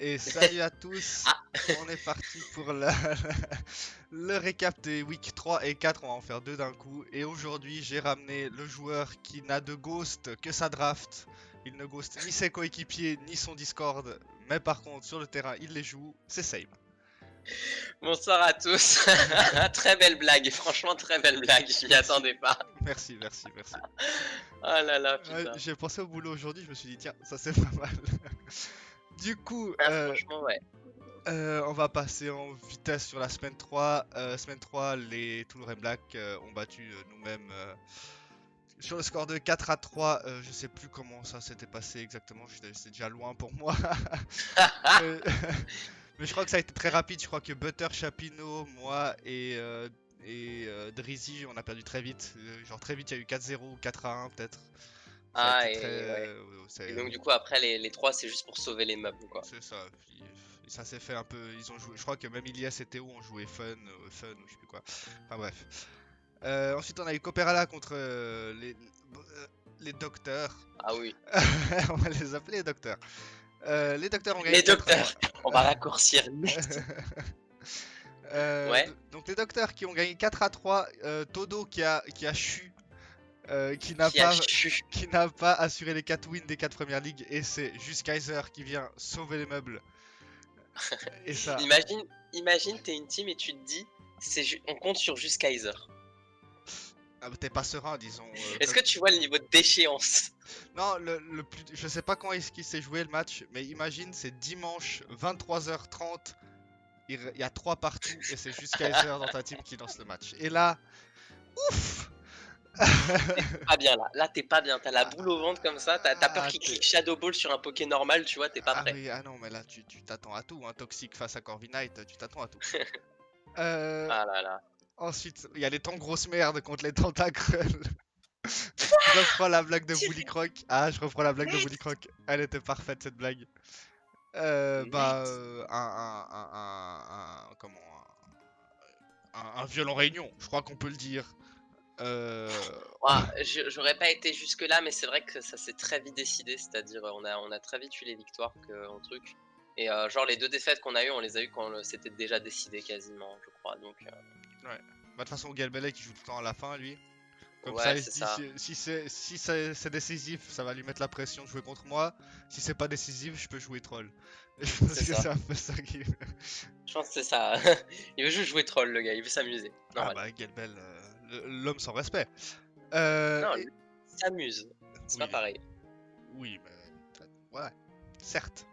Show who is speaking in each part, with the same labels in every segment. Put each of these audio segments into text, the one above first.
Speaker 1: Et salut à tous,
Speaker 2: Ah,
Speaker 1: on est parti pour le récap des week 3 et 4, on va en faire deux d'un coup. Et aujourd'hui j'ai ramené le joueur qui n'a de ghost que sa draft. Il ne ghost ni ses coéquipiers ni son Discord, mais par contre sur le terrain il les joue, c'est Same.
Speaker 2: bonsoir à tous. Très belle blague, franchement très belle blague, je m'y
Speaker 1: Merci,
Speaker 2: attendais pas.
Speaker 1: merci.
Speaker 2: Oh là là, putain.
Speaker 1: J'ai pensé au boulot aujourd'hui, je me suis dit tiens, ça c'est pas mal. Du coup,
Speaker 2: Ah, franchement, ouais.
Speaker 1: on va passer en vitesse sur la semaine 3. Semaine 3, les Toulon Black ont battu nous-mêmes sur le score de 4 à 3. Je sais plus comment ça s'était passé exactement, c'est déjà loin pour moi. mais, mais je crois que ça a été très rapide. Je crois que Butter, Chapino, moi et Drizzy, on a perdu très vite. Genre très vite, il y a eu 4-0 ou 4-1 peut-être. Ça a été
Speaker 2: Ah,
Speaker 1: très.
Speaker 2: et ouais. Et
Speaker 1: C'est
Speaker 2: donc, du coup, après, les trois, c'est juste pour sauver les meubles, quoi.
Speaker 1: c'est ça. Puis, ça s'est fait un peu. Ils ont joué. Je crois que même Ilias et Théo ont joué fun ou je sais plus quoi. Enfin bref. Ensuite, on a eu Copperala contre les docteurs.
Speaker 2: Ah oui.
Speaker 1: On va les appeler les docteurs. Les docteurs ont gagné
Speaker 2: Les
Speaker 1: 4 à
Speaker 2: docteurs,
Speaker 1: 3.
Speaker 2: on va raccourcir net. Ouais,
Speaker 1: Donc les docteurs qui ont gagné 4 à 3. Todo qui a chu. Qui n'a
Speaker 2: qui a
Speaker 1: pas,
Speaker 2: chu.
Speaker 1: qui n'a pas assuré les 4 wins des 4 premières ligues. Et c'est juste Kaiser qui vient sauver les meubles. Et ça.
Speaker 2: Imagine, imagine, t'es une team et tu te dis, on compte sur juste Kaiser.
Speaker 1: Ah, bah, t'es pas serein, disons.
Speaker 2: Est-ce que tu vois le niveau de déchéance?
Speaker 1: Non, le plus. Je sais pas quand est-ce qu'il s'est joué le match, mais imagine, c'est dimanche 23h30. Il y a 3 partout et c'est juste Kaiser dans ta team qui lance le match. Et là, ouf.
Speaker 2: Pas bien là. Là, t'es pas bien. T'as la
Speaker 1: Ah,
Speaker 2: boule au ventre comme ça. T'as peur
Speaker 1: ah,
Speaker 2: qu'il clique Shadow Ball sur un Poké normal, tu vois, t'es pas
Speaker 1: ah
Speaker 2: prêt.
Speaker 1: oui, ah non, mais là tu t'attends à tout. Hein. Toxic face à Corviknight, tu t'attends à tout. Euh,
Speaker 2: Ah là là.
Speaker 1: Ensuite, il y a les temps grosses merdes contre les tentacles. Je reprends la blague de Bully Croc. Ah, je reprends la blague de
Speaker 2: Net,
Speaker 1: Bully Croc. Elle était parfaite cette blague.
Speaker 2: net.
Speaker 1: Comment un violent réunion, je crois qu'on peut le dire.
Speaker 2: Ouah, j'aurais pas été jusque là, mais c'est vrai que ça s'est très vite décidé. C'est-à-dire, on a très vite eu les victoires en truc. Et genre les deux défaites qu'on a eues, on les a eues quand c'était déjà décidé quasiment, je crois. Donc
Speaker 1: Ouais. Bah, de toute façon, Galbelet qui joue tout le temps à la fin, lui. Comme ça,
Speaker 2: ouais,
Speaker 1: il se
Speaker 2: c'est
Speaker 1: dit
Speaker 2: ça.
Speaker 1: si c'est décisif, ça va lui mettre la pression de jouer contre moi. Si c'est pas décisif, je peux jouer troll. Et je pense
Speaker 2: C'est
Speaker 1: que
Speaker 2: ça.
Speaker 1: c'est un peu ça qui.
Speaker 2: Je pense que c'est ça. Il veut juste jouer troll, le gars. Il veut s'amuser.
Speaker 1: Ah
Speaker 2: Normal.
Speaker 1: bah, Galbel, l'homme sans respect.
Speaker 2: Non,
Speaker 1: Et...
Speaker 2: lui, il s'amuse. C'est pas
Speaker 1: Oui,
Speaker 2: pareil.
Speaker 1: oui, mais. Ouais, certes.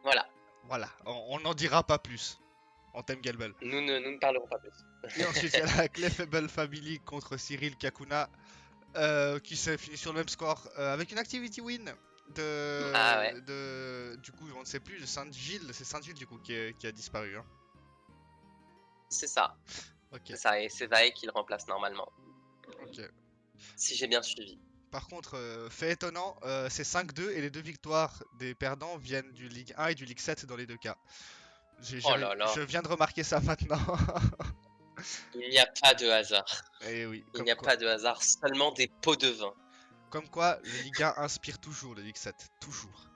Speaker 2: Voilà.
Speaker 1: Voilà, on n'en dira pas plus. On t'aime Galbel.
Speaker 2: Nous ne parlerons pas plus.
Speaker 1: Et ensuite, il y a la Clefable Family contre Cyril Kakuna. Qui s'est fini sur le même score avec une activity win
Speaker 2: Ah ouais,
Speaker 1: du coup on ne sait plus de Saint-Gilles, c'est Saint-Gilles du coup qui a disparu hein.
Speaker 2: c'est ça.
Speaker 1: Ok,
Speaker 2: C'est ça. Et c'est Vae qui le remplace normalement.
Speaker 1: ok.
Speaker 2: Si j'ai bien suivi.
Speaker 1: Par contre, fait étonnant, c'est 5-2 et les deux victoires des perdants viennent du Ligue 1 et du Ligue 7 dans les deux cas.
Speaker 2: Oh là là.
Speaker 1: Je viens de remarquer ça maintenant.
Speaker 2: Il n'y a pas de hasard.
Speaker 1: Et oui,
Speaker 2: Il n'y a pas de hasard. Seulement des pots de vin.
Speaker 1: comme quoi le Ligue 1 inspire toujours le Ligue 7, toujours.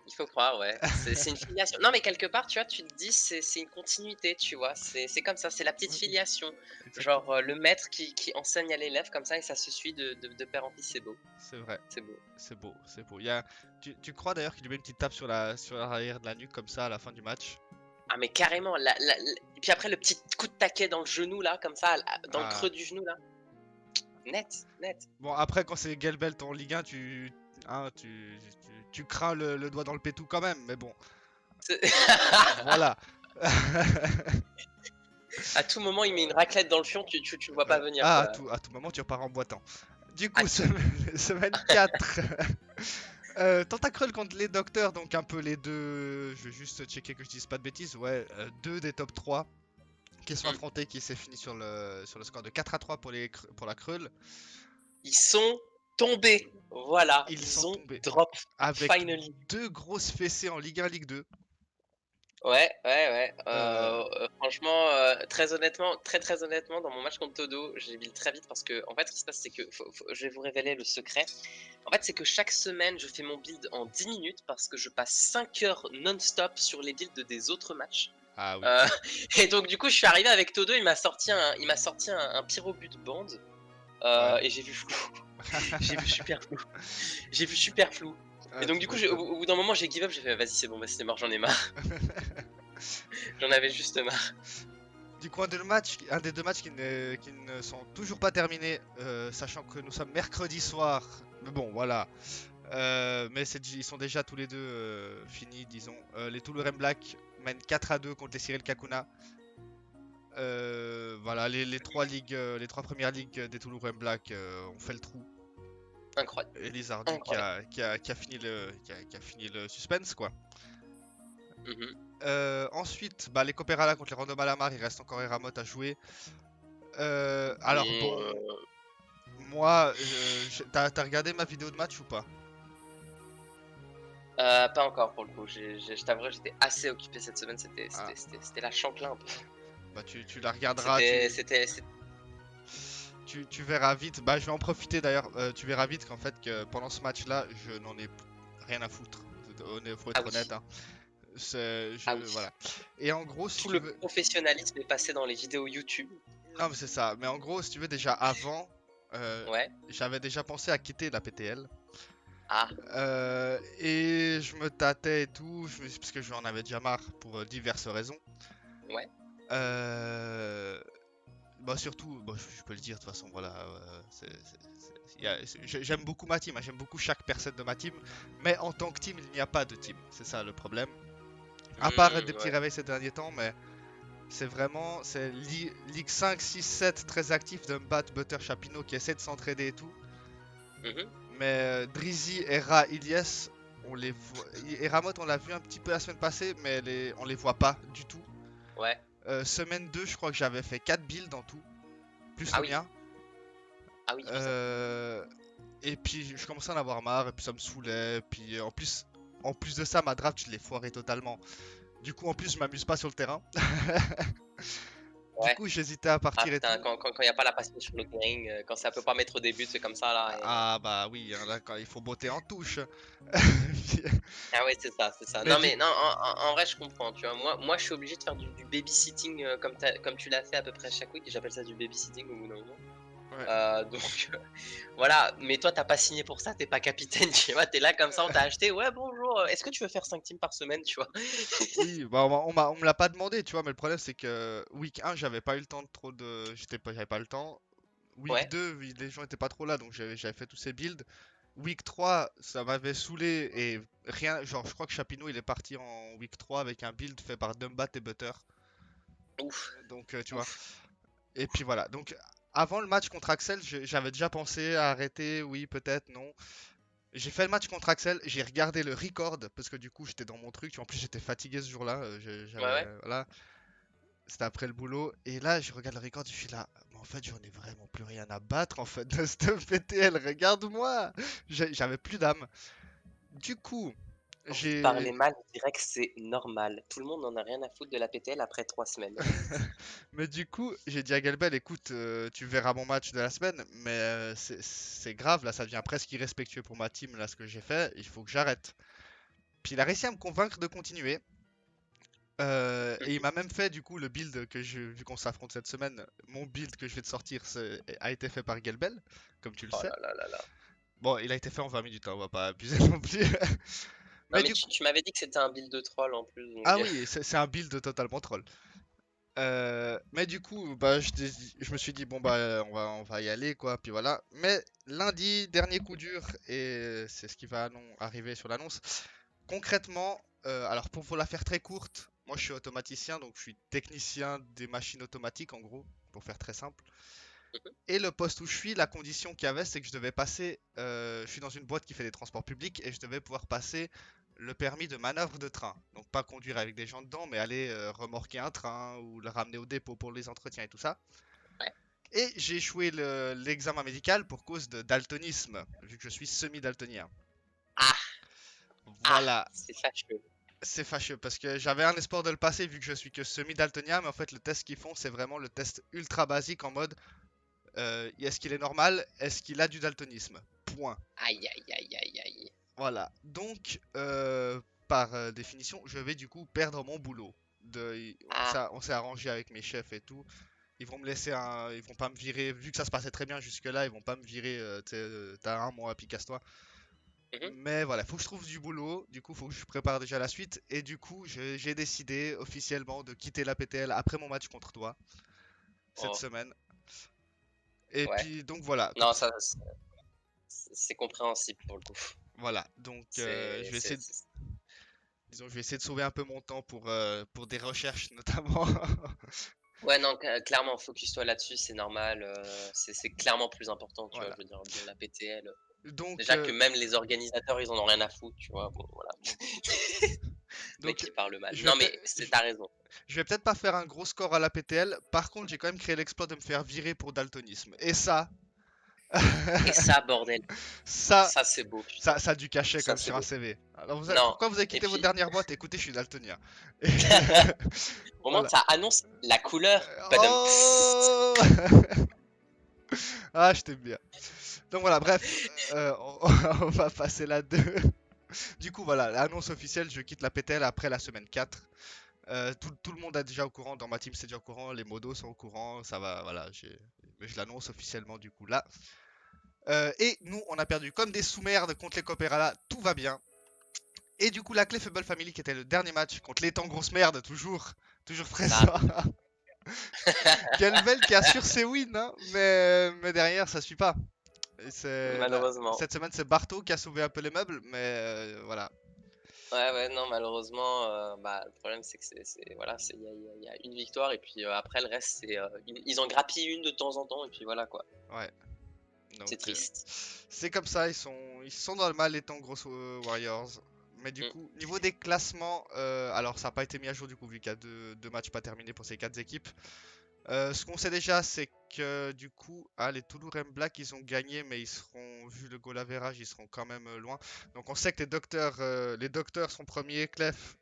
Speaker 2: Il faut croire, ouais. C'est une filiation. Non, mais quelque part, tu vois, tu te dis, c'est une continuité, tu vois. C'est comme ça, c'est la petite filiation.
Speaker 1: Exactement.
Speaker 2: Genre, le maître qui enseigne à l'élève comme ça et ça se suit de père en fils, c'est beau.
Speaker 1: C'est vrai.
Speaker 2: C'est beau.
Speaker 1: C'est beau, c'est beau. Tu crois d'ailleurs qu'il lui met une petite tape sur l'arrière de la nuque comme ça à la fin du match?
Speaker 2: Ah, mais carrément. Et puis après, le petit coup de taquet dans le genou, là, comme ça, dans le
Speaker 1: Ah.
Speaker 2: creux du genou, là. Net, net.
Speaker 1: Bon, après, quand c'est Gelbelt en Ligue 1, hein, tu crains le doigt dans le pétou quand même, mais bon, voilà.
Speaker 2: À tout moment, il met une raclette dans le fion, tu le vois pas venir,
Speaker 1: Ah,
Speaker 2: quoi.
Speaker 1: à tout moment, tu repars en boitant. Du
Speaker 2: À
Speaker 1: coup,
Speaker 2: tout-
Speaker 1: semaine 4. Tentacruel contre les docteurs, donc un peu les deux. Je vais juste checker que je dise pas de bêtises. Ouais, deux des top 3 qui sont
Speaker 2: Hmm.
Speaker 1: affrontés, qui s'est fini sur le score de 4 à 3 pour la Creule.
Speaker 2: Ils sont tombés. Voilà,
Speaker 1: Ils sont
Speaker 2: ils ont
Speaker 1: tombés
Speaker 2: drop.
Speaker 1: avec
Speaker 2: Finally.
Speaker 1: deux grosses fessées en Ligue 1, Ligue 2.
Speaker 2: Ouais.
Speaker 1: Euh,
Speaker 2: Franchement, très honnêtement, dans mon match contre Todo, j'ai build très vite parce que, en fait, ce qui se passe, c'est que je vais vous révéler le secret. En fait, c'est que chaque semaine, je fais mon build en 10 minutes parce que je passe 5 heures non-stop sur les builds des autres matchs.
Speaker 1: Ah oui.
Speaker 2: Euh, et donc, du coup, je suis arrivé avec Todo, il m'a sorti un pyrobut band
Speaker 1: Ouais.
Speaker 2: et j'ai vu flou. J'ai vu super flou. J'ai vu super flou. Et
Speaker 1: Ah,
Speaker 2: donc,
Speaker 1: tu
Speaker 2: du coup,
Speaker 1: m'étonnes.
Speaker 2: au bout d'un moment, j'ai give up, j'ai fait, vas-y, c'est bon, bah, c'est mort, j'en ai marre. J'en avais juste marre.
Speaker 1: Du coup, un des deux matchs qui ne sont toujours pas terminés, sachant que nous sommes mercredi soir. Mais bon, voilà. Ils sont déjà tous les deux finis, disons. Les Toulouren Black mènent 4-2 contre les Cyril Kakuna. Voilà, les trois premières ligues des Toulouren Black ont fait le trou.
Speaker 2: Incroyable.
Speaker 1: Et Lizardu
Speaker 2: Incroyable.
Speaker 1: qui a fini le suspense, quoi.
Speaker 2: Mhm.
Speaker 1: Ensuite, bah, les Copperala contre les Random Alamar, il reste encore Eramot à jouer. Alors
Speaker 2: Bon,
Speaker 1: bon, moi, t'as regardé ma vidéo de match ou pas?
Speaker 2: pas encore pour le coup. Je t'avouerai, j'étais assez occupé cette semaine. C'était,
Speaker 1: Ah,
Speaker 2: c'était, c'était, c'était la chanclin un peu.
Speaker 1: bah tu la regarderas,
Speaker 2: C'était, c'était, c'est-
Speaker 1: tu verras vite. Bah je vais en profiter d'ailleurs, tu verras vite qu'en fait que pendant ce match-là, je n'en ai rien à foutre. Faut
Speaker 2: Ah
Speaker 1: être honnête,
Speaker 2: oui,
Speaker 1: hein.
Speaker 2: ah oui.
Speaker 1: Voilà. Et en gros, si
Speaker 2: Tout
Speaker 1: tu
Speaker 2: le
Speaker 1: veux,
Speaker 2: professionnalisme est passé dans les vidéos YouTube.
Speaker 1: non mais c'est ça. Mais en gros, si tu veux déjà avant,
Speaker 2: Ouais.
Speaker 1: j'avais déjà pensé à quitter la PTL.
Speaker 2: Ah.
Speaker 1: Et je me tâtais et tout, parce que j'en avais déjà marre pour diverses raisons.
Speaker 2: Ouais.
Speaker 1: Euh, Bah surtout, bah, je peux le dire de toute façon, voilà. J'aime beaucoup ma team, hein, j'aime beaucoup chaque personne de ma team, mais en tant que team, il n'y a pas de team. C'est ça le problème. À part des petits
Speaker 2: Ouais.
Speaker 1: réveils ces derniers temps, mais c'est Ligue 5, 6, 7 très actif de Mbat, Butter, Chapino qui essaie de s'entraider et tout.
Speaker 2: Mhm.
Speaker 1: Mais Drizzy, Era, Ilyes, on les voit. Et Ramot, on l'a vu un petit peu la semaine passée, mais on les voit pas du tout.
Speaker 2: Ouais.
Speaker 1: Semaine 2, je crois que j'avais fait 4 builds en tout, plus
Speaker 2: Ah
Speaker 1: le
Speaker 2: oui.
Speaker 1: mien.
Speaker 2: Ah oui, putain.
Speaker 1: Euh, et puis je commençais à en avoir marre, et puis ça me saoulait. Puis en plus de ça, ma draft, je l'ai foiré totalement. Du coup, en plus, je m'amuse pas sur le terrain. Du
Speaker 2: Ouais.
Speaker 1: coup, j'hésitais à
Speaker 2: Ah
Speaker 1: partir et
Speaker 2: putain,
Speaker 1: tout.
Speaker 2: quand y a pas la passion sur le terrain, quand ça peut pas mettre au début, c'est comme ça là.
Speaker 1: Ah bah oui, hein, là, quand il faut botter en touche.
Speaker 2: Ah ouais, c'est ça, c'est ça.
Speaker 1: Mais
Speaker 2: Non
Speaker 1: du
Speaker 2: mais non, en vrai, je comprends, tu vois. Moi, je suis obligé de faire du babysitting comme tu l'as fait à peu près chaque week. J'appelle ça du babysitting au bout d'un moment.
Speaker 1: ouais.
Speaker 2: Donc voilà. Mais toi, t'as pas signé pour ça, t'es pas capitaine, tu vois. T'es là comme ça, on t'a acheté. Ouais, bonjour. Est-ce que tu veux faire 5 teams par semaine, tu vois?
Speaker 1: Oui, bah on me l'a pas demandé, tu vois, mais le problème c'est que week 1, j'avais pas eu le temps de trop de. J'avais pas le temps. Week
Speaker 2: Ouais.
Speaker 1: 2, les gens étaient pas trop là, donc j'avais fait tous ces builds. Week 3, ça m'avait saoulé et rien. Genre, je crois que Chapino il est parti en week 3 avec un build fait par Dumbat et Butter.
Speaker 2: Ouf,
Speaker 1: Donc, tu vois.
Speaker 2: ouf.
Speaker 1: Et puis voilà. Donc, avant le match contre Axel, j'avais déjà pensé à arrêter, oui, peut-être, non. J'ai fait le match contre Axel, j'ai regardé le record parce que du coup j'étais dans mon truc. En plus, j'étais fatigué ce jour-là.
Speaker 2: Ouais, ouais.
Speaker 1: Voilà, c'était après le boulot. Et là, je regarde le record, je suis là. Mais en fait, j'en ai vraiment plus rien à battre en fait de cette PTL. Regarde-moi, j'avais plus d'âme. Du coup,
Speaker 2: Vous parlez
Speaker 1: j'ai.
Speaker 2: mal, on dirait que c'est normal. Tout le monde n'en a rien à foutre de la PTL après 3 semaines.
Speaker 1: Mais du coup, j'ai dit à Galbel, écoute, tu verras mon match de la semaine, mais c'est grave, là, ça devient presque irrespectueux pour ma team, là, ce que j'ai fait, il faut que j'arrête. Puis il a réussi à me convaincre de continuer. Et il
Speaker 2: Mhm.
Speaker 1: m'a même fait, du coup, le build vu qu'on s'affronte cette semaine, mon build que je vais te sortir a été fait par Galbel, comme tu le
Speaker 2: Oh
Speaker 1: sais.
Speaker 2: là là là là.
Speaker 1: Bon, il a été fait en 20 minutes, hein, on va pas abuser non plus.
Speaker 2: Non
Speaker 1: Mais
Speaker 2: mais
Speaker 1: du
Speaker 2: tu,
Speaker 1: coup,
Speaker 2: tu m'avais dit que c'était un build de troll en plus, donc
Speaker 1: ah oui, c'est un build totalement troll. Mais du coup, bah, je me suis dit, bon, bah, on va y aller, quoi. Puis voilà. Mais lundi, dernier coup dur, et c'est ce qui va arriver sur l'annonce. Concrètement, alors pour la faire très courte, moi je suis automaticien, donc je suis technicien des machines automatiques, en gros, pour faire très simple. Et le poste où je suis, la condition qu'il y avait, c'est que je devais passer. Je suis dans une boîte qui fait des transports publics et je devais pouvoir passer le permis de manœuvre de train. Donc pas conduire avec des gens dedans, mais aller remorquer un train ou le ramener au dépôt pour les entretiens et tout ça.
Speaker 2: ouais.
Speaker 1: Et j'ai échoué l'examen médical pour cause de daltonisme, vu que je suis semi-daltonien.
Speaker 2: Ah, ah,
Speaker 1: Voilà.
Speaker 2: c'est fâcheux.
Speaker 1: C'est fâcheux parce que j'avais un espoir de le passer vu que je suis que semi-daltonien, mais en fait le test qu'ils font c'est vraiment le test ultra basique en mode est-ce qu'il est normal, est-ce qu'il a du daltonisme. Point.
Speaker 2: Aïe, aïe, aïe, aïe, aïe.
Speaker 1: Voilà. Donc par définition, je vais du coup perdre mon boulot.
Speaker 2: Ah,
Speaker 1: On s'est arrangé avec mes chefs et tout. Ils vont me laisser ils vont pas me virer, vu que ça se passait très bien jusque-là, ils vont pas me virer, tu sais, t'as un mois, puis casse-toi.
Speaker 2: mhm.
Speaker 1: Mais voilà, faut que je trouve du boulot, du coup faut que je prépare déjà la suite, et du coup j'ai décidé officiellement de quitter la PTL après mon match contre toi, cette
Speaker 2: Oh,
Speaker 1: semaine. Et
Speaker 2: ouais.
Speaker 1: puis donc voilà, comme
Speaker 2: Non,
Speaker 1: ça,
Speaker 2: ça, c'est compréhensible pour le coup.
Speaker 1: voilà, donc je
Speaker 2: C'est,
Speaker 1: vais
Speaker 2: c'est,
Speaker 1: essayer,
Speaker 2: c'est-
Speaker 1: disons, je vais essayer de sauver un peu mon temps pour des recherches notamment.
Speaker 2: Ouais, non, clairement, focus-toi là-dessus, c'est normal. C'est clairement plus important, tu vois.
Speaker 1: Voilà.
Speaker 2: Je veux dire, bon, la PTL.
Speaker 1: Donc,
Speaker 2: Déjà que même les organisateurs, ils en ont rien à foutre, tu vois. Bon, voilà. Mec
Speaker 1: donc
Speaker 2: qui parle mal.
Speaker 1: je vais
Speaker 2: Non,
Speaker 1: peut-être,
Speaker 2: mais t'as raison.
Speaker 1: je vais peut-être pas faire un gros score à la PTL. Par contre, j'ai quand même créé l'exploit de me faire virer pour daltonisme. Et ça,
Speaker 2: Et ça, bordel,
Speaker 1: ça,
Speaker 2: ça c'est beau,
Speaker 1: ça,
Speaker 2: putain.
Speaker 1: ça a du cachet
Speaker 2: Ça
Speaker 1: comme
Speaker 2: c'est
Speaker 1: sur un
Speaker 2: beau.
Speaker 1: CV. Alors
Speaker 2: Non.
Speaker 1: pourquoi vous avez
Speaker 2: Et
Speaker 1: quitté votre
Speaker 2: puis,
Speaker 1: dernière boîte? Écoutez, je suis daltonien. Et
Speaker 2: au moins,
Speaker 1: voilà.
Speaker 2: ça annonce la couleur. Padam.
Speaker 1: Oh Ah, je t'aime bien. Donc voilà, bref, on va passer la 2. Du coup, voilà, l'annonce officielle, je quitte la PTL après la semaine 4. Tout le monde est déjà au courant, dans ma team c'est déjà au courant, les modos sont au courant, ça va, voilà, mais je l'annonce officiellement du coup là. Et nous, on a perdu comme des sous-merdes contre les Copperala, tout va bien. Et du coup, la Clefable Family qui était le dernier match contre les temps grosses merdes, toujours
Speaker 2: Ça
Speaker 1: présent.
Speaker 2: arrive.
Speaker 1: Kelvel qui assure ses wins, hein, mais derrière ça suit pas.
Speaker 2: Malheureusement.
Speaker 1: Cette semaine, c'est Barto qui a sauvé un peu les meubles, mais voilà.
Speaker 2: Ouais, ouais, non, malheureusement, bah, le problème, c'est que voilà, il y a une victoire, et puis après, le reste, ils en grappillent une de temps en temps, et puis voilà, quoi.
Speaker 1: Ouais. Donc
Speaker 2: C'est triste.
Speaker 1: c'est comme ça, ils sont dans le mal les temps gros Warriors. Mais du
Speaker 2: Mm.
Speaker 1: coup, niveau des classements, alors ça n'a pas été mis à jour du coup vu qu'il y a deux matchs pas terminés pour ces quatre équipes. Ce qu'on sait déjà, c'est que du coup, les Toulouse M Black, ils ont gagné, mais ils seront, vu le goal average, ils seront quand même loin. Donc on sait que les docteurs sont premiers, Clef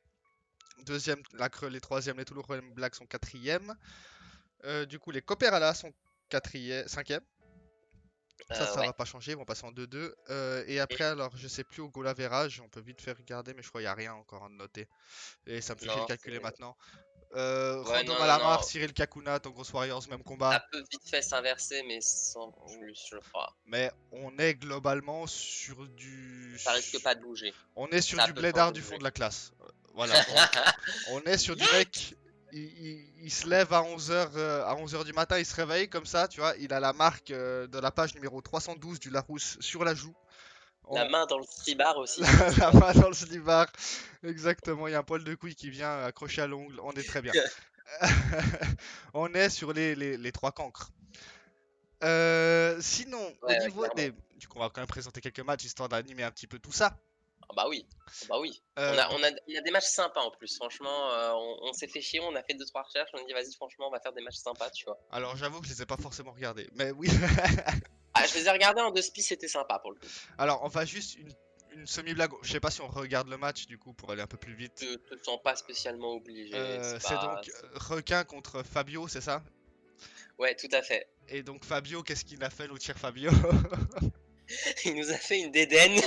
Speaker 1: deuxième, les troisièmes, les Toulouse M Black sont quatrième. Du coup, les Copperala sont quatrième, cinquième. Ça
Speaker 2: Ouais.
Speaker 1: va pas changer, ils vont passer en 2-2. Et
Speaker 2: Mm.
Speaker 1: après, alors je sais plus au goal average, on peut vite faire regarder, mais je crois qu'il n'y a rien encore à noter. Et ça me fait chier de
Speaker 2: Non,
Speaker 1: calculer
Speaker 2: c'est.
Speaker 1: maintenant.
Speaker 2: Ouais,
Speaker 1: Random
Speaker 2: non, non,
Speaker 1: Alamar,
Speaker 2: non.
Speaker 1: Cyril Kakuna, Tongros Warriors, même
Speaker 2: Ça
Speaker 1: combat.
Speaker 2: peut vite fait s'inverser, mais sans plus, je crois.
Speaker 1: Mais on est globalement sur du.
Speaker 2: Ça risque pas de bouger.
Speaker 1: On est sur
Speaker 2: Ça
Speaker 1: du
Speaker 2: peut
Speaker 1: blédard
Speaker 2: changer
Speaker 1: du
Speaker 2: de
Speaker 1: fond
Speaker 2: jeu.
Speaker 1: de la classe. Voilà, on est sur du
Speaker 2: Yes!
Speaker 1: mec. Il se lève à 11h à 11h du matin, il se réveille comme ça, tu vois. Il a la marque de la page numéro 312 du Larousse sur la joue.
Speaker 2: La
Speaker 1: On,
Speaker 2: main dans le slibard aussi,
Speaker 1: la
Speaker 2: forcément.
Speaker 1: main dans le slibard. Exactement, il y a un poil de couille qui vient accrocher à l'ongle. On est très bien. On est sur les trois cancres. Sinon, au
Speaker 2: Ouais, ouais,
Speaker 1: niveau
Speaker 2: clairement.
Speaker 1: des. Du coup, on va quand même présenter quelques matchs histoire d'animer un petit peu tout ça.
Speaker 2: Ah bah oui. Ah bah oui.
Speaker 1: Donc,
Speaker 2: On a des matchs sympas en plus. Franchement, on s'est fait chier, on a fait deux trois recherches, on a dit vas-y, franchement, on va faire des matchs sympas, tu vois.
Speaker 1: alors j'avoue que je les ai pas forcément regardés. Mais oui.
Speaker 2: Ah, je les ai regardés en deux spi, c'était sympa pour le coup.
Speaker 1: Alors, on va juste une semi-blague. Je sais pas si on regarde le match du coup pour aller un peu plus vite.
Speaker 2: Te sens pas spécialement obligé. C'est
Speaker 1: C'est
Speaker 2: pas.
Speaker 1: donc Requin contre Fabio, c'est ça?
Speaker 2: Ouais, tout à fait.
Speaker 1: Et donc Fabio, qu'est-ce qu'il a fait, notre cher Fabio?
Speaker 2: Il nous a fait une dédaine.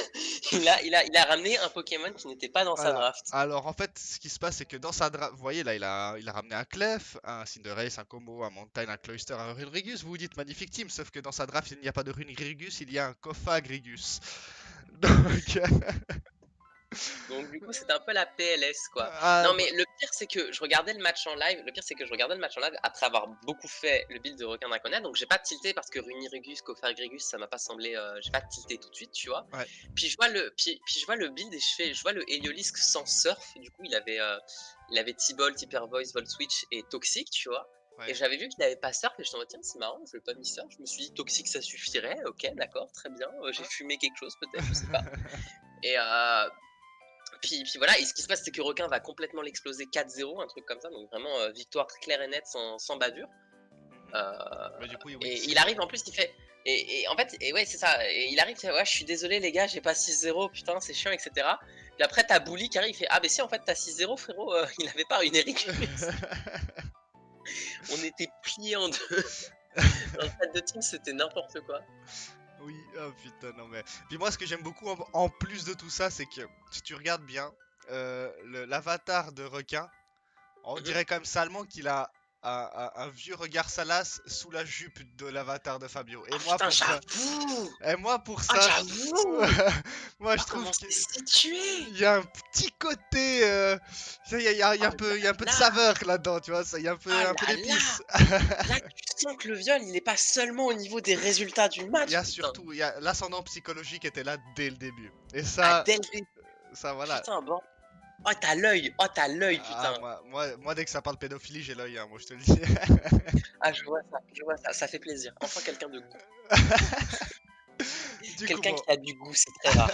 Speaker 2: Il a ramené un Pokémon qui n'était pas dans sa
Speaker 1: Voilà.
Speaker 2: draft.
Speaker 1: Alors en fait, ce qui se passe, c'est que dans sa draft, vous voyez là, il a ramené un Clef, un Cinderace, un Combo, un Montaigne, un Cloyster, un Runerigus. Vous vous dites magnifique team, sauf que dans sa draft, il n'y a pas de Runerigus, il y a un Kofagrigus. Donc,
Speaker 2: Donc du coup, c'était un peu la PLS, quoi.
Speaker 1: ah,
Speaker 2: Non, mais le pire, c'est que je regardais le match en live. Le pire, c'est que je regardais le match en live après avoir beaucoup fait le build de Requin d'Inconnu. Donc j'ai pas tilté parce que Runirigus, Kofargrigus, ça m'a pas semblé. J'ai pas tilté tout de suite, tu vois.
Speaker 1: ouais,
Speaker 2: Puis je vois le build et je vois le Heliolisk sans surf. Du coup, il avait T-Ball, Hyper Voice, Volt Switch et Toxic, tu vois. Et
Speaker 1: ouais.
Speaker 2: j'avais vu qu'il avait pas surf et je me suis dit, tiens, c'est marrant, je l'ai pas mis surf. Je me suis dit, Toxic, ça suffirait. Ok, d'accord, très bien. J'ai fumé quelque chose, peut-être, je sais pas. Et, puis voilà, et ce qui se passe, c'est que Requin va complètement l'exploser 4-0, un truc comme ça, donc vraiment victoire claire et nette sans bavure.
Speaker 1: Mais du coup, il win
Speaker 2: Et il
Speaker 1: 6-0.
Speaker 2: arrive en plus, il fait. Et en fait, et ouais, c'est ça. Et il arrive, il fait, ouais, je suis désolé les gars, j'ai pas 6-0, putain, c'est chiant, etc. Puis après, t'as Bully qui arrive, il fait ah, mais si, en fait, t'as 6-0, frérot, il avait pas une Eric. On était pliés en deux. Dans le chat de team, c'était n'importe quoi.
Speaker 1: Oui, oh putain, non mais. Puis moi, ce que j'aime beaucoup en plus de tout ça, c'est que si tu regardes bien, l'avatar de requin, on dirait quand même salement qu'il a un vieux regard salace sous la jupe de l'avatar de Fabio.
Speaker 2: Ah putain, j'avoue.
Speaker 1: Et moi pour
Speaker 2: Ah,
Speaker 1: ça,
Speaker 2: j'avoue.
Speaker 1: moi je
Speaker 2: Ah,
Speaker 1: trouve
Speaker 2: comment
Speaker 1: qu'il
Speaker 2: c'est situé.
Speaker 1: y a un petit côté, il y a
Speaker 2: Oh
Speaker 1: un peu, il y a un peu de
Speaker 2: là.
Speaker 1: saveur là-dedans, tu vois, il y a un peu,
Speaker 2: Ah
Speaker 1: un peu
Speaker 2: là
Speaker 1: d'épices.
Speaker 2: Là, tu sens que le viol, il est pas seulement au niveau des résultats du
Speaker 1: Il
Speaker 2: match,
Speaker 1: y a
Speaker 2: putain.
Speaker 1: surtout, il y a l'ascendant psychologique était là dès le début. Et
Speaker 2: Ah,
Speaker 1: ça,
Speaker 2: dès le début.
Speaker 1: ça voilà.
Speaker 2: Putain, bon. Oh, t'as l'œil,
Speaker 1: Ah,
Speaker 2: putain.
Speaker 1: moi, dès que ça parle pédophilie, j'ai l'œil, hein, moi je te le dis.
Speaker 2: Ah, je vois ça, ça fait plaisir. Enfin, quelqu'un de goût.
Speaker 1: Du coup,
Speaker 2: Quelqu'un
Speaker 1: bon.
Speaker 2: qui a du goût, c'est très rare.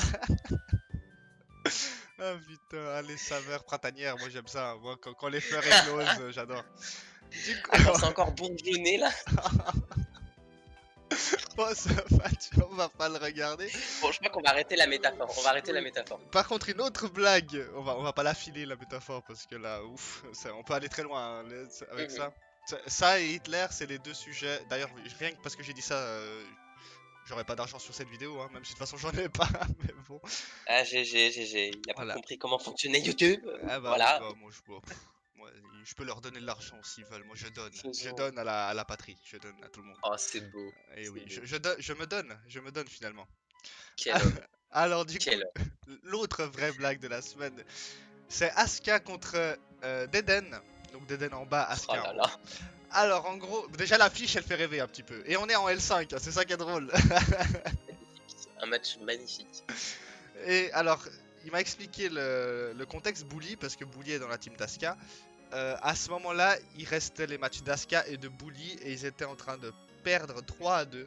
Speaker 1: Ah putain, ah, les saveurs printanières, moi j'aime ça. Moi, quand les fleurs éclosent, j'adore. Du coup,
Speaker 2: Ah, quand c'est encore bourgeonné, là.
Speaker 1: bon, ce match, on va pas le regarder.
Speaker 2: Bon, je crois qu'on va arrêter la métaphore. On va arrêter la métaphore.
Speaker 1: Par contre, une autre blague, on va pas la filer la métaphore parce que là, ouf, on peut aller très loin hein, avec ça. Ça et Hitler, c'est les deux sujets. D'ailleurs, rien que parce que j'ai dit ça, j'aurais pas d'argent sur cette vidéo, hein, même si de toute façon j'en ai pas, mais bon.
Speaker 2: Ah, GG. Il a pas
Speaker 1: Voilà.
Speaker 2: compris comment fonctionnait YouTube.
Speaker 1: Ah bah,
Speaker 2: Voilà.
Speaker 1: oui, bah, moi, je peux leur donner de l'argent s'ils veulent. Moi, je donne. Je
Speaker 2: Faisons.
Speaker 1: donne à la patrie. Je donne à tout le monde.
Speaker 2: Oh, c'est beau.
Speaker 1: Et
Speaker 2: c'est
Speaker 1: oui,
Speaker 2: beau.
Speaker 1: je me donne finalement.
Speaker 2: Quel homme.
Speaker 1: Alors du coup,
Speaker 2: Quel homme.
Speaker 1: l'autre vraie blague de la semaine, c'est Asuka contre Deden. Donc Deden en bas,
Speaker 2: Oh
Speaker 1: Asuka
Speaker 2: là
Speaker 1: en haut.
Speaker 2: là.
Speaker 1: Alors en gros, déjà l'affiche elle fait rêver un petit peu. Et on est en L5, hein, c'est ça qui est drôle.
Speaker 2: Un match magnifique.
Speaker 1: Et alors, il m'a expliqué le contexte Bully, parce que Bully est dans la team d'Asuka. À ce moment-là, il restait les matchs d'Asuka et de Bully, et ils étaient en train de perdre 3-2.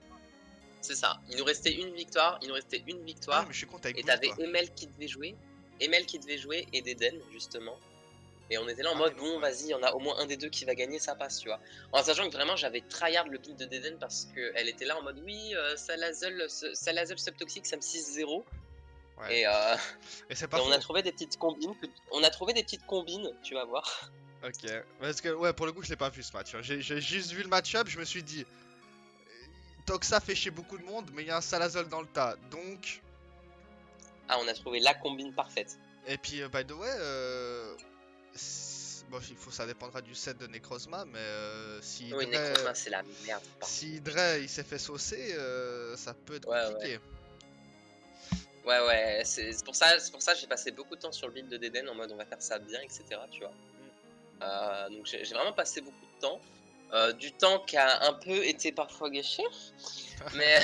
Speaker 2: C'est ça. Il nous restait une victoire.
Speaker 1: Ah, mais je suis content avec
Speaker 2: Et
Speaker 1: Bully,
Speaker 2: t'avais
Speaker 1: toi.
Speaker 2: Emel qui devait jouer. Et Deden, justement. Et on était là en
Speaker 1: Ah,
Speaker 2: mode,
Speaker 1: mais non,
Speaker 2: bon,
Speaker 1: ouais.
Speaker 2: vas-y, on a au moins un des deux qui va gagner, ça passe, tu vois. En sachant que vraiment, j'avais tryhard le build de Deden parce qu'elle était là en mode, oui, Salazzle subtoxique, ça me 6-0.
Speaker 1: Ouais. Et c'est pas
Speaker 2: Et on a
Speaker 1: faux.
Speaker 2: trouvé des petites combines, tu vas voir.
Speaker 1: Ok. Parce que, ouais, pour le coup, je l'ai pas vu ce match. Hein. J'ai juste vu le match-up, je me suis dit. Toxa fait chier beaucoup de monde, mais il y a un Salazol dans le tas. Donc.
Speaker 2: Ah, on a trouvé la combine parfaite.
Speaker 1: Et puis, by the way, bon, ça dépendra du set de Necrozma, mais si
Speaker 2: Oui, Necrozma, c'est la merde.
Speaker 1: Si Dre il s'est fait saucer, ça peut être compliqué.
Speaker 2: Ouais, c'est pour ça que j'ai passé beaucoup de temps sur le build de Deden en mode on va faire ça bien, etc. Tu vois. Donc j'ai vraiment passé beaucoup de temps. Du temps qui a un peu été parfois gâché. Mais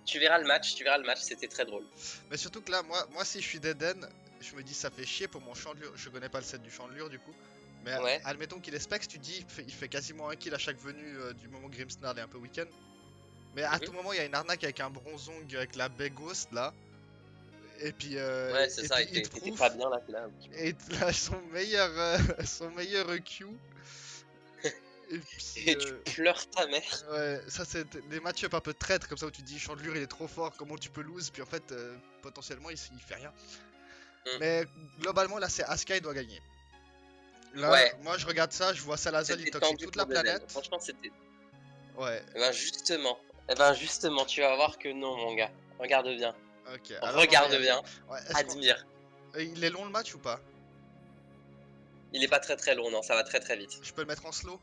Speaker 2: tu verras le match, c'était très drôle.
Speaker 1: Mais surtout que là, moi si je suis Deden, je me dis ça fait chier pour mon chandelure. Je connais pas le set du chandelure du coup. Mais
Speaker 2: Ouais.
Speaker 1: admettons qu'il est specs, tu dis il fait quasiment un kill à chaque venue du moment Grimsnard est un peu week-end. Mais à tout moment il y a une arnaque avec un bronzong avec la baie ghost là. Et puis
Speaker 2: ouais, c'est ça, il était pas bien là.
Speaker 1: Et là son meilleur Q. Et puis
Speaker 2: et tu pleures ta mère.
Speaker 1: Ouais, ça c'est des match-up un peu traîtres comme ça où tu te dis chandelure il est trop fort, comment tu peux lose, puis en fait potentiellement il fait rien. Mais globalement là c'est Asuka il doit gagner. Là, moi je regarde ça, je vois Salazar il toxique toute la planète.
Speaker 2: Franchement c'était...
Speaker 1: Ouais.
Speaker 2: Et ben justement, tu vas voir que non mon gars. Regarde bien.
Speaker 1: Ok.
Speaker 2: Alors, regarde bien.
Speaker 1: Ouais,
Speaker 2: admire.
Speaker 1: Il est long le match ou pas?
Speaker 2: Il est pas très long, non, ça va très vite.
Speaker 1: Je peux le mettre en slow?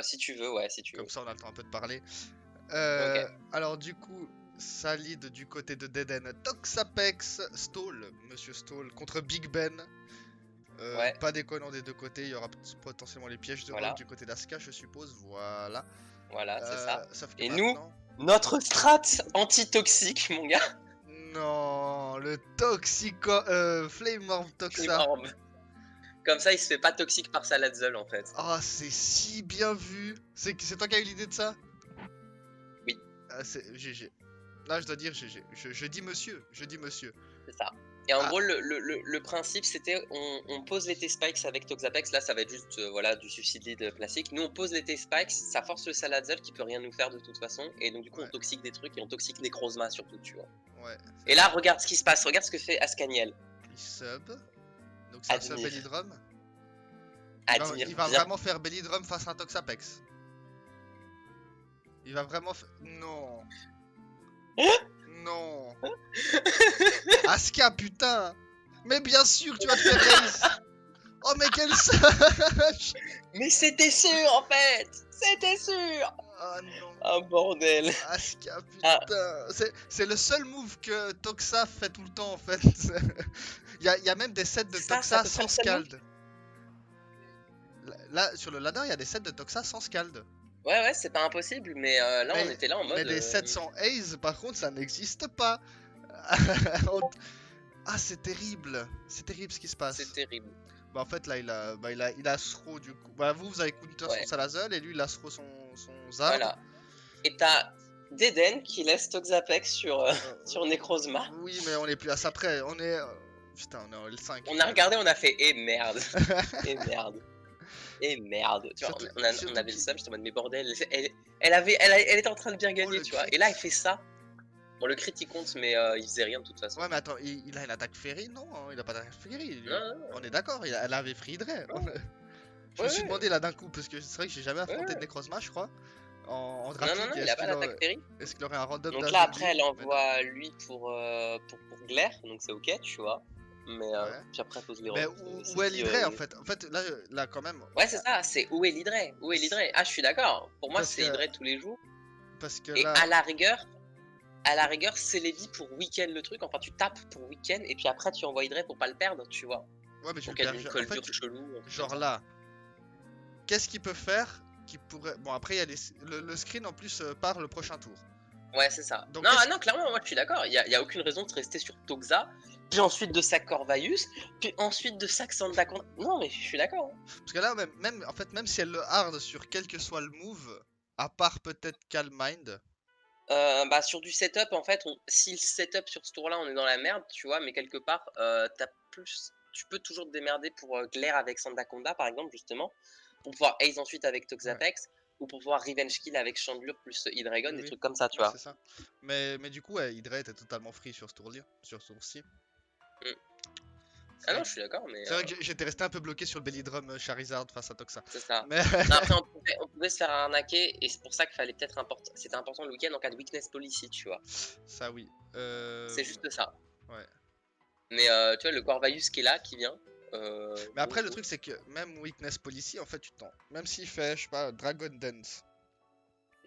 Speaker 2: Si tu veux, ouais, si tu veux.
Speaker 1: Comme ça on a le temps un peu de parler. Alors du coup, ça lead du côté de Deden. Toxapex, Stall, Monsieur Stall, contre Big Ben. Pas déconnant des deux côtés, il y aura potentiellement les pièges de rock du côté d'Asuka, je suppose. Voilà.
Speaker 2: Voilà, c'est ça.
Speaker 1: Et maintenant...
Speaker 2: nous, notre strat anti-toxique, mon gars.
Speaker 1: Non, le Toxico... Flame Orb Toxa.
Speaker 2: Comme ça, il se fait pas toxique par Salazzle en fait.
Speaker 1: Ah, c'est si bien vu. C'est toi qui as eu l'idée de ça?
Speaker 2: Oui.
Speaker 1: Ah, c'est GG. Là, je dois dire GG. Je dis monsieur.
Speaker 2: C'est ça. Et en gros, le principe, c'était on pose les T-Spikes avec Toxapex. Là, ça va être juste voilà, du suicide lead classique. Nous, on pose les T-Spikes, ça force le Salazzle qui peut rien nous faire de toute façon. Et donc, du coup, on toxique des trucs et on toxique Necrozma surtout, tu vois.
Speaker 1: Ouais.
Speaker 2: Et là, regarde ce qui se passe. Regarde ce que fait Ascaniel.
Speaker 1: il sub. Donc c'est un sub
Speaker 2: Admire.
Speaker 1: Bellydrum.
Speaker 2: Admire
Speaker 1: Il va
Speaker 2: bien.
Speaker 1: vraiment faire Bellydrum face à un Toxapex. Il va vraiment faire... Non. Non. Aska, putain. Mais bien sûr, tu vas te faire raise. Oh, mais quel sage.
Speaker 2: Mais c'était sûr en fait. C'était sûr.
Speaker 1: Oh non.
Speaker 2: Oh bordel.
Speaker 1: Aska,
Speaker 2: Ah.
Speaker 1: putain. C'est le seul move que Toxa fait tout le temps en fait. Il y a même des sets de
Speaker 2: Ça,
Speaker 1: Toxa
Speaker 2: peut
Speaker 1: sans
Speaker 2: faire le seul move.
Speaker 1: scald. Là, sur le ladder, il y a des sets de Toxa sans scald.
Speaker 2: Ouais, c'est pas impossible, mais là on était là en mode.
Speaker 1: Mais des sets sans haze, par contre, ça n'existe pas. Ah, c'est terrible. C'est terrible ce qui se passe.
Speaker 2: C'est terrible.
Speaker 1: Bah, en fait, là, il a Throw du coup. Bah, vous avez counter
Speaker 2: Ouais.
Speaker 1: son Salazzle et lui, il a Throw son Zard.
Speaker 2: Voilà. Et t'as Deden qui laisse Toxapex sur Necrozma.
Speaker 1: Oui, mais on est plus à ça près. On est. Putain, on est en L5.
Speaker 2: On a regardé, on a fait eh merde. Eh merde. Eh merde. Tu vois,
Speaker 1: Surtout-
Speaker 2: on avait
Speaker 1: surtout
Speaker 2: le
Speaker 1: qu'il-
Speaker 2: seum, j'étais en mode mais bordel. Elle était en train de bien gagner,
Speaker 1: le
Speaker 2: tu vois.
Speaker 1: crit.
Speaker 2: Et là, elle fait ça. Bon, le crit il compte, mais il faisait rien de toute façon.
Speaker 1: Ouais, mais attends, il a une attaque Ferry? Non, hein, il a pas d'attaque Ferry. lui.
Speaker 2: Non.
Speaker 1: On est d'accord, elle avait Free Hydra. Je me
Speaker 2: Ouais,
Speaker 1: suis
Speaker 2: ouais.
Speaker 1: demandé là d'un coup, parce que c'est vrai que j'ai jamais affronté
Speaker 2: Ouais.
Speaker 1: de Necrozma, je crois. En
Speaker 2: Non,
Speaker 1: drafting,
Speaker 2: il a pas d'attaque Perry.
Speaker 1: est-ce qu'il aurait un random
Speaker 2: Donc
Speaker 1: dash
Speaker 2: là,
Speaker 1: de
Speaker 2: après, elle
Speaker 1: vie? Mais non.
Speaker 2: envoie lui pour Glaire, donc c'est ok, tu vois. Mais
Speaker 1: Ouais.
Speaker 2: puis après, pose les
Speaker 1: Mais
Speaker 2: rôles,
Speaker 1: où est l'Hydra en fait? En fait, là quand même.
Speaker 2: Ouais, c'est ça, c'est où est l'Hydra? Où est l'Hydra? Ah, je suis d'accord. Pour moi,
Speaker 1: Parce
Speaker 2: c'est
Speaker 1: que-
Speaker 2: Hydra tous les jours.
Speaker 1: Parce que
Speaker 2: Et
Speaker 1: là.
Speaker 2: à la rigueur, c'est Lévi pour week-end le truc. Enfin, tu tapes pour week-end et puis après, tu envoies Hydra pour pas le perdre, tu vois.
Speaker 1: Ouais, mais tu
Speaker 2: Donc,
Speaker 1: le
Speaker 2: elle a
Speaker 1: perds.
Speaker 2: une
Speaker 1: En
Speaker 2: colle
Speaker 1: fait,
Speaker 2: dure chelou. un truc
Speaker 1: genre
Speaker 2: comme ça.
Speaker 1: là. Qu'est-ce qu'il peut faire qui pourrait. Bon, après, il y a le screen en plus part le prochain tour.
Speaker 2: Ouais, c'est ça.
Speaker 1: Donc,
Speaker 2: non,
Speaker 1: qu'est-ce-
Speaker 2: non, clairement, moi je suis d'accord. Il y a aucune raison de rester sur Toxa, puis ensuite de sac Corvaius, puis ensuite de sac Sandakon. Non, mais je suis d'accord. hein.
Speaker 1: Parce que là, en fait, même si elle le hard sur quel que soit le move, à part peut-être Calm Mind.
Speaker 2: Bah, sur du setup, en fait, si le setup sur ce tour-là, on est dans la merde, tu vois, mais quelque part, tu peux toujours te démerder pour Glaire avec Sandaconda, par exemple, justement, pour pouvoir Ace ensuite avec Toxapex, ou pour pouvoir Revenge Kill avec Chandelure plus Hydreigon, des
Speaker 1: Oui.
Speaker 2: trucs comme ça, tu
Speaker 1: Ouais,
Speaker 2: vois.
Speaker 1: c'est ça. Mais du coup, ouais, Hydra était totalement free sur ce tour-ci.
Speaker 2: Ah non, je suis d'accord, mais
Speaker 1: C'est vrai que j'étais resté un peu bloqué sur le Bellydrum Charizard face à Toxa.
Speaker 2: c'est ça.
Speaker 1: Mais
Speaker 2: Non, après, on pouvait se faire arnaquer, et c'est pour ça qu'il fallait peut-être c'était important le week-end en cas de weakness policy, tu vois.
Speaker 1: ça, oui.
Speaker 2: C'est juste ça.
Speaker 1: Ouais.
Speaker 2: Mais tu vois, le Corvaius qui est là, qui vient.
Speaker 1: Mais après, le
Speaker 2: bonjour.
Speaker 1: truc, c'est que même Weakness Policy, en fait, tu t'en. Même s'il fait, je sais pas, Dragon Dance.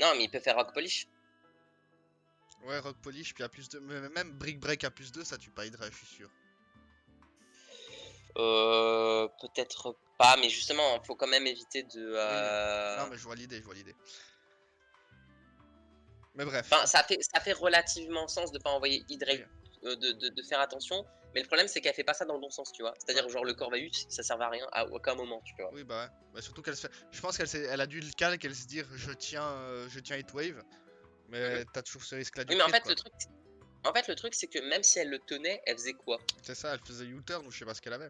Speaker 2: Non, mais il peut faire Rock Polish.
Speaker 1: Ouais, Rock Polish, puis à plus 2. Mais même Brick Break à plus 2, ça tue pas Hydra, je suis sûr.
Speaker 2: Peut-être pas, mais justement, faut quand même éviter de.
Speaker 1: Non, mais je vois l'idée, Mais bref.
Speaker 2: Enfin, ça fait relativement sens de pas envoyer Hydrate, de faire attention, mais le problème c'est qu'elle fait pas ça dans le bon sens, tu vois. C'est-à-dire, genre, le Corvaius, ça servait à rien à aucun moment, tu vois.
Speaker 1: Oui, bah ouais. Bah, surtout qu'elle se fait. Je pense elle a dû le calque, elle se dire je tiens Heatwave. Mais t'as toujours ce risque là du
Speaker 2: Oui, mais en
Speaker 1: crit,
Speaker 2: fait,
Speaker 1: quoi.
Speaker 2: le truc, c'est que même si elle le tenait, elle faisait quoi?
Speaker 1: C'est ça, elle faisait U-turn ou je sais pas ce qu'elle avait.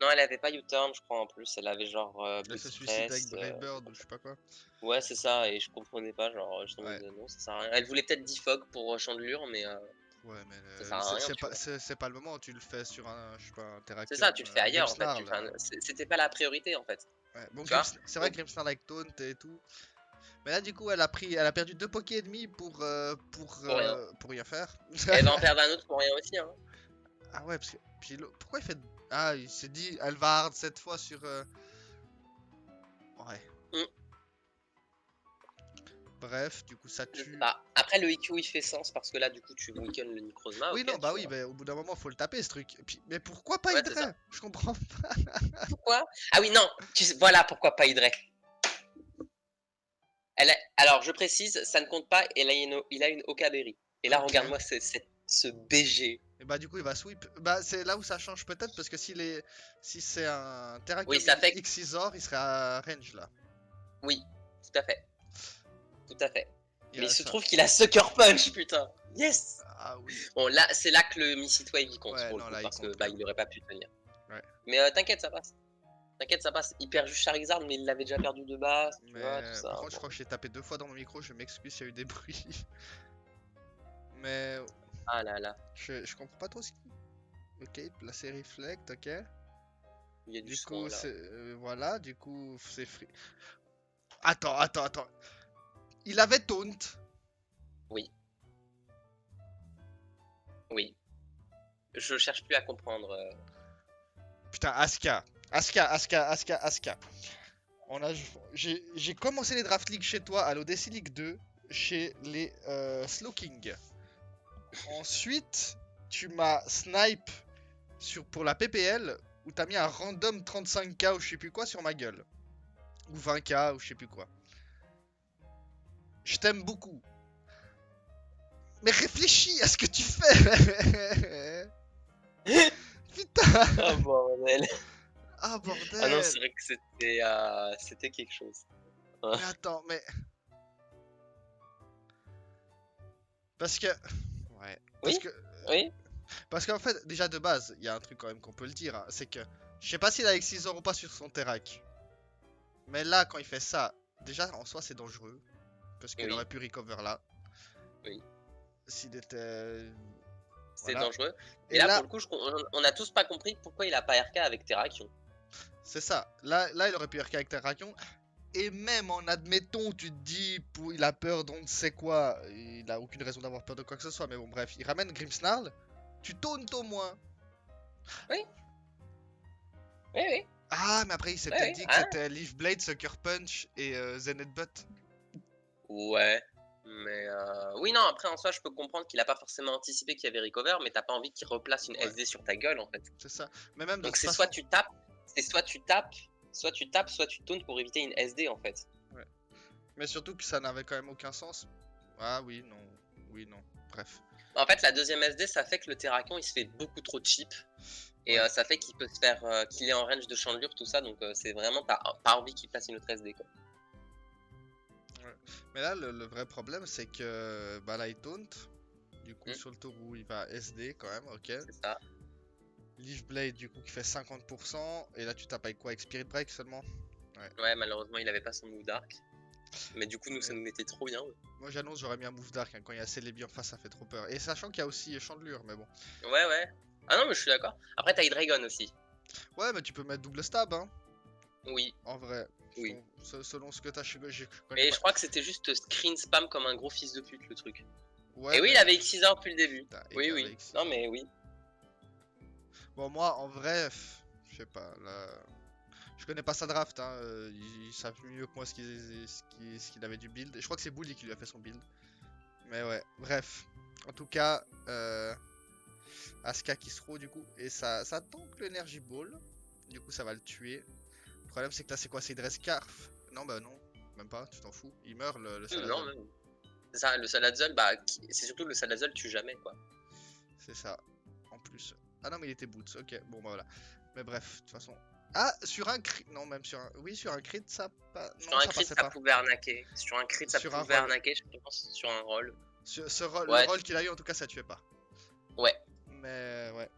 Speaker 2: Non, elle avait pas U-turn, je crois, en plus. Elle avait genre.
Speaker 1: Elle se
Speaker 2: Boost
Speaker 1: suicide
Speaker 2: Press,
Speaker 1: avec Brave Bird ou je sais pas quoi.
Speaker 2: Ouais, c'est ça, et je comprenais pas, genre, je me
Speaker 1: Ouais.
Speaker 2: disais, non, ça sert à rien. Elle voulait peut-être defog pour Chandelure, mais
Speaker 1: Ouais, mais
Speaker 2: ça sert à rien, tu vois.
Speaker 1: c'est pas le moment, tu le fais sur un, je sais pas, un Terrakion.
Speaker 2: C'est ça, tu le fais ailleurs, en fait.
Speaker 1: Grimmsnarl,
Speaker 2: C'était pas la priorité, en fait.
Speaker 1: ouais. Bon,
Speaker 2: Tu vois.
Speaker 1: c'est vrai que Grimmsnarl avec Taunt et tout. Mais là, du coup, elle a perdu 2 Poké ennemis pour rien faire.
Speaker 2: Elle va en perdre un autre pour rien aussi, hein.
Speaker 1: Ah ouais, parce que. Puis pourquoi il fait. Ah, il s'est dit, elle va hard cette fois sur. Ouais.
Speaker 2: Mm.
Speaker 1: Bref, du coup, ça
Speaker 2: Je sais
Speaker 1: tue.
Speaker 2: pas. Après, le IQ il fait sens parce que là, du coup, tu weaken le Necrozma.
Speaker 1: Oui,
Speaker 2: ok,
Speaker 1: non, bah
Speaker 2: tu
Speaker 1: oui,
Speaker 2: vois.
Speaker 1: mais au bout d'un moment, faut le taper ce truc. Et puis, mais pourquoi pas
Speaker 2: Ouais, c'est
Speaker 1: Hydra?
Speaker 2: ça.
Speaker 1: Je comprends pas.
Speaker 2: Pourquoi? Ah oui, non, voilà pourquoi pas Hydra. Alors, je précise, ça ne compte pas, il a une Okaberry. Et là,
Speaker 1: Ok.
Speaker 2: regarde-moi ce BG.
Speaker 1: Et bah, du coup, il va sweep. Bah, c'est là où ça change peut-être parce que si c'est un Terrakion
Speaker 2: Oui, ça fait-
Speaker 1: Xizor, il serait à range là.
Speaker 2: Oui, tout à fait. Tout à fait.
Speaker 1: Il
Speaker 2: Mais il
Speaker 1: a
Speaker 2: se
Speaker 1: ça.
Speaker 2: trouve qu'il a Sucker Punch, putain. Yes.
Speaker 1: Ah oui.
Speaker 2: Bon, là, c'est là que le Missile Wave il compte
Speaker 1: Ouais,
Speaker 2: pour le
Speaker 1: non,
Speaker 2: coup,
Speaker 1: là, il
Speaker 2: parce que
Speaker 1: compte
Speaker 2: bah,
Speaker 1: pas.
Speaker 2: il aurait pas pu tenir.
Speaker 1: Ouais.
Speaker 2: Mais t'inquiète, ça passe. T'inquiète, ça passe. Il perd juste Charizard, mais il l'avait déjà perdu de base, tu
Speaker 1: Mais
Speaker 2: vois, tout ça.
Speaker 1: par contre, je
Speaker 2: bon.
Speaker 1: crois que j'ai tapé 2 fois dans mon micro. Je m'excuse s'il y a eu des bruits. Mais
Speaker 2: Ah là là.
Speaker 1: je comprends pas trop ce qui. Ok, placer Reflect, ok.
Speaker 2: Il y a du
Speaker 1: Du
Speaker 2: son
Speaker 1: coup,
Speaker 2: là.
Speaker 1: voilà, du coup, c'est free. Attends. Il avait taunt.
Speaker 2: Oui, oui. Je cherche plus à comprendre.
Speaker 1: Putain, Aska. On a, j'ai commencé les Draft League chez toi à l'Odyssey League 2, chez les Slow King. Ensuite, tu m'as snipe pour la PPL, où t'as mis un random 35k ou je sais plus quoi sur ma gueule. Ou 20k ou je sais plus quoi. Je t'aime beaucoup. Mais réfléchis à ce que tu fais. Putain.
Speaker 2: Oh bordel.
Speaker 1: Ah
Speaker 2: Ah non,
Speaker 1: bordel.
Speaker 2: c'est vrai que c'était quelque chose.
Speaker 1: Mais attends, mais... Parce que... Ouais.
Speaker 2: Oui, oui.
Speaker 1: Parce qu'en fait, déjà de base, il y a un truc quand même qu'on peut le dire, hein, c'est que... Je sais pas s'il a Excisor ou pas sur son Terrac. Mais là, quand il fait ça, déjà en soi c'est dangereux. Parce qu'il
Speaker 2: Oui.
Speaker 1: aurait pu recover là.
Speaker 2: Oui.
Speaker 1: S'il était...
Speaker 2: C'était
Speaker 1: Voilà.
Speaker 2: dangereux. Et
Speaker 1: Et
Speaker 2: là,
Speaker 1: là,
Speaker 2: pour le coup, on a tous pas compris pourquoi il a pas RK avec Terrakion.
Speaker 1: c'est ça. Là, il aurait pu RK avec Terrakion. Et même en admettant, tu te dis, il a peur d'on ne sait quoi. Il a aucune raison d'avoir peur de quoi que ce soit. Mais bon, bref, il ramène Grimmsnarl. Tu tauntes au moins.
Speaker 2: Oui. Oui, oui.
Speaker 1: Ah, mais après, il s'est
Speaker 2: Oui,
Speaker 1: peut-être
Speaker 2: oui.
Speaker 1: dit que
Speaker 2: Hein?
Speaker 1: c'était Leaf Blade, Sucker Punch et Zen Headbutt.
Speaker 2: Ouais. Mais oui, non, après en soi, je peux comprendre qu'il a pas forcément anticipé qu'il y avait Recover, mais t'as pas envie qu'il replace une
Speaker 1: Ouais,
Speaker 2: SD sur ta gueule en fait.
Speaker 1: c'est ça. Mais même de
Speaker 2: Donc
Speaker 1: toute
Speaker 2: c'est
Speaker 1: façon.
Speaker 2: soit tu tapes, soit tu tauntes pour éviter une SD en fait.
Speaker 1: Ouais. Mais surtout que ça n'avait quand même aucun sens. Ah oui, non. Oui, non. Bref.
Speaker 2: En fait, la deuxième SD, ça fait que le Terrakion il se fait beaucoup trop cheap. Et
Speaker 1: Ouais.
Speaker 2: ça fait qu'il peut se faire, qu'il est en range de chandelure, tout ça, donc c'est vraiment, t'as pas envie qu'il place une autre SD quoi.
Speaker 1: Mais là, le vrai problème, c'est que bah là, il taunt. Du coup,
Speaker 2: Hmm.
Speaker 1: sur le tour où il va SD quand même, ok.
Speaker 2: C'est ça.
Speaker 1: Leaf Blade, du coup, qui fait 50%. Et là, tu tapes avec quoi? Avec Spirit Break seulement?
Speaker 2: Ouais, malheureusement, il avait pas son move dark. Mais du coup, nous, ça nous mettait trop bien.
Speaker 1: Moi, j'annonce, j'aurais mis un move dark, hein. Quand il y a Celebi en face, ça fait trop peur. Et sachant qu'il y a aussi Chandelure, mais bon.
Speaker 2: Ouais, ouais. Ah non, mais je suis d'accord. Après, t'as Hydreigon aussi.
Speaker 1: Ouais, mais tu peux mettre double stab, hein.
Speaker 2: Oui,
Speaker 1: En vrai.
Speaker 2: oui.
Speaker 1: Selon ce que t'as, je connais
Speaker 2: Et
Speaker 1: pas.
Speaker 2: je crois que c'était juste screen spam comme un gros fils de pute, le truc.
Speaker 1: Ouais,
Speaker 2: Et oui,
Speaker 1: mais...
Speaker 2: il avait Xyzor depuis le début.
Speaker 1: Putain, et
Speaker 2: Oui,
Speaker 1: il avait
Speaker 2: oui.
Speaker 1: Excisor.
Speaker 2: Non, mais oui.
Speaker 1: Bon, moi, en vrai, je sais pas, là... Je connais pas sa draft, hein. Ils savent mieux que moi ce qu'il avait du build. Et je crois que c'est Bully qui lui a fait son build. Mais ouais, bref. En tout cas, Aska qui se roule du coup. Et ça tank l'Energy Ball. Du coup, ça va le tuer. Le problème, c'est que là, c'est quoi? C'est Dress Scarf? Non, bah non. Même pas, tu t'en fous. Il meurt le
Speaker 2: Non,
Speaker 1: Salazar.
Speaker 2: même. C'est ça, le Salazol, bah, c'est surtout le Salazol tue jamais, quoi.
Speaker 1: C'est ça. En plus. Ah non, mais il était boots. Ok, bon, bah voilà. Mais bref, de toute façon. Ah, sur un crit. Non, même sur un. Oui, sur un crit, ça.
Speaker 2: Sur
Speaker 1: Non,
Speaker 2: un
Speaker 1: ça
Speaker 2: crit,
Speaker 1: passait
Speaker 2: ça
Speaker 1: pas.
Speaker 2: pouvait arnaquer. Sur un crit, ça
Speaker 1: Sur un
Speaker 2: pouvait
Speaker 1: roll.
Speaker 2: arnaquer, je pense. Sur un roll.
Speaker 1: Le
Speaker 2: Ouais,
Speaker 1: rôle qu'il a eu, en tout cas, ça tuait pas.
Speaker 2: ouais.
Speaker 1: Mais ouais.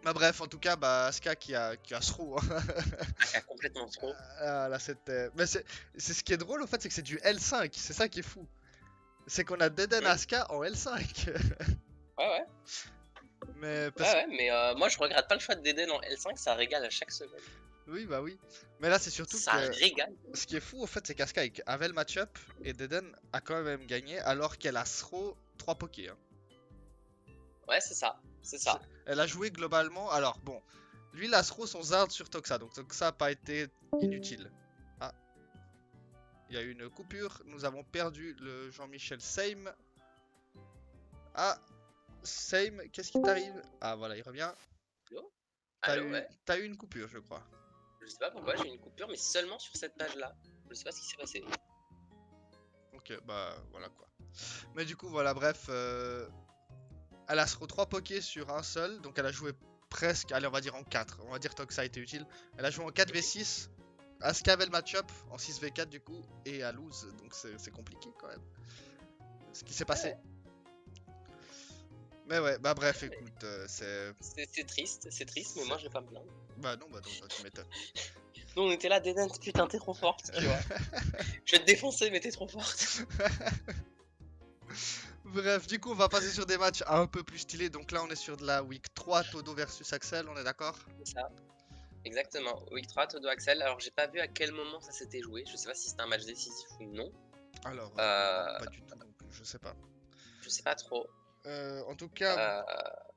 Speaker 1: Bah bref, en tout cas, bah Aska qui a Sro. Hein.
Speaker 2: Ah, qui a complètement trop.
Speaker 1: Ah, là, c'était. Mais c'est ce qui est drôle, en fait, c'est que c'est du L5. C'est ça qui est fou. C'est qu'on a Deden Aska en L5.
Speaker 2: Ouais, ouais.
Speaker 1: Mais
Speaker 2: Ouais,
Speaker 1: parce...
Speaker 2: ouais, mais moi je regrette pas le choix de Deden en L5, ça régale à chaque semaine.
Speaker 1: Oui, bah oui. Mais là, c'est surtout
Speaker 2: Ça
Speaker 1: que
Speaker 2: régale.
Speaker 1: ce qui est fou, en fait, c'est qu'Aska avait le match-up et Deden a quand même gagné alors qu'elle a Sro 3 pokés. Hein.
Speaker 2: Ouais, c'est ça. C'est ça.
Speaker 1: Elle a joué globalement. Alors, bon, lui, il a Sro son Zard sur Toxa, donc Toxa n'a pas été inutile. Ah, il y a eu une coupure. Nous avons perdu le Jean-Michel Same. Ah, Same, qu'est-ce qui t'arrive? Ah, voilà, il revient.
Speaker 2: Allô?
Speaker 1: T'as
Speaker 2: Allô,
Speaker 1: eu...
Speaker 2: ouais.
Speaker 1: T'as eu une coupure, je crois.
Speaker 2: Je sais pas pourquoi j'ai eu une coupure, mais seulement sur cette page-là. Je sais pas ce qui s'est passé.
Speaker 1: Ok, bah voilà quoi. Mais du coup, voilà, bref. Elle a Sro 3 pokés sur un seul, donc elle a joué presque, allez, on va dire en 4. On va dire que ça a été utile. Elle a joué en 4v6. Aska avait le match-up en 6v4 du coup, et à lose, donc c'est compliqué quand même. Ce qui s'est passé. Mais ouais, bah bref, écoute, c'est...
Speaker 2: C'est triste, mais moi je vais pas me plaindre.
Speaker 1: Bah non, tu m'étonnes.
Speaker 2: Nous on était là, Deden, putain, t'es trop forte, tu vois. Je vais te défoncer, mais t'es trop forte.
Speaker 1: Bref, du coup, on va passer sur des matchs un peu plus stylés. Donc là, on est sur de la week 3, Todo versus Axel, on est d'accord?
Speaker 2: C'est ça. Exactement. Week 3, Todo Axel. Alors, j'ai pas vu à quel moment ça s'était joué. Je sais pas si c'était un match décisif ou non.
Speaker 1: Alors, non,
Speaker 2: Euh,
Speaker 1: pas du tout non plus, je sais pas.
Speaker 2: je sais pas trop.
Speaker 1: En tout cas,
Speaker 2: Euh,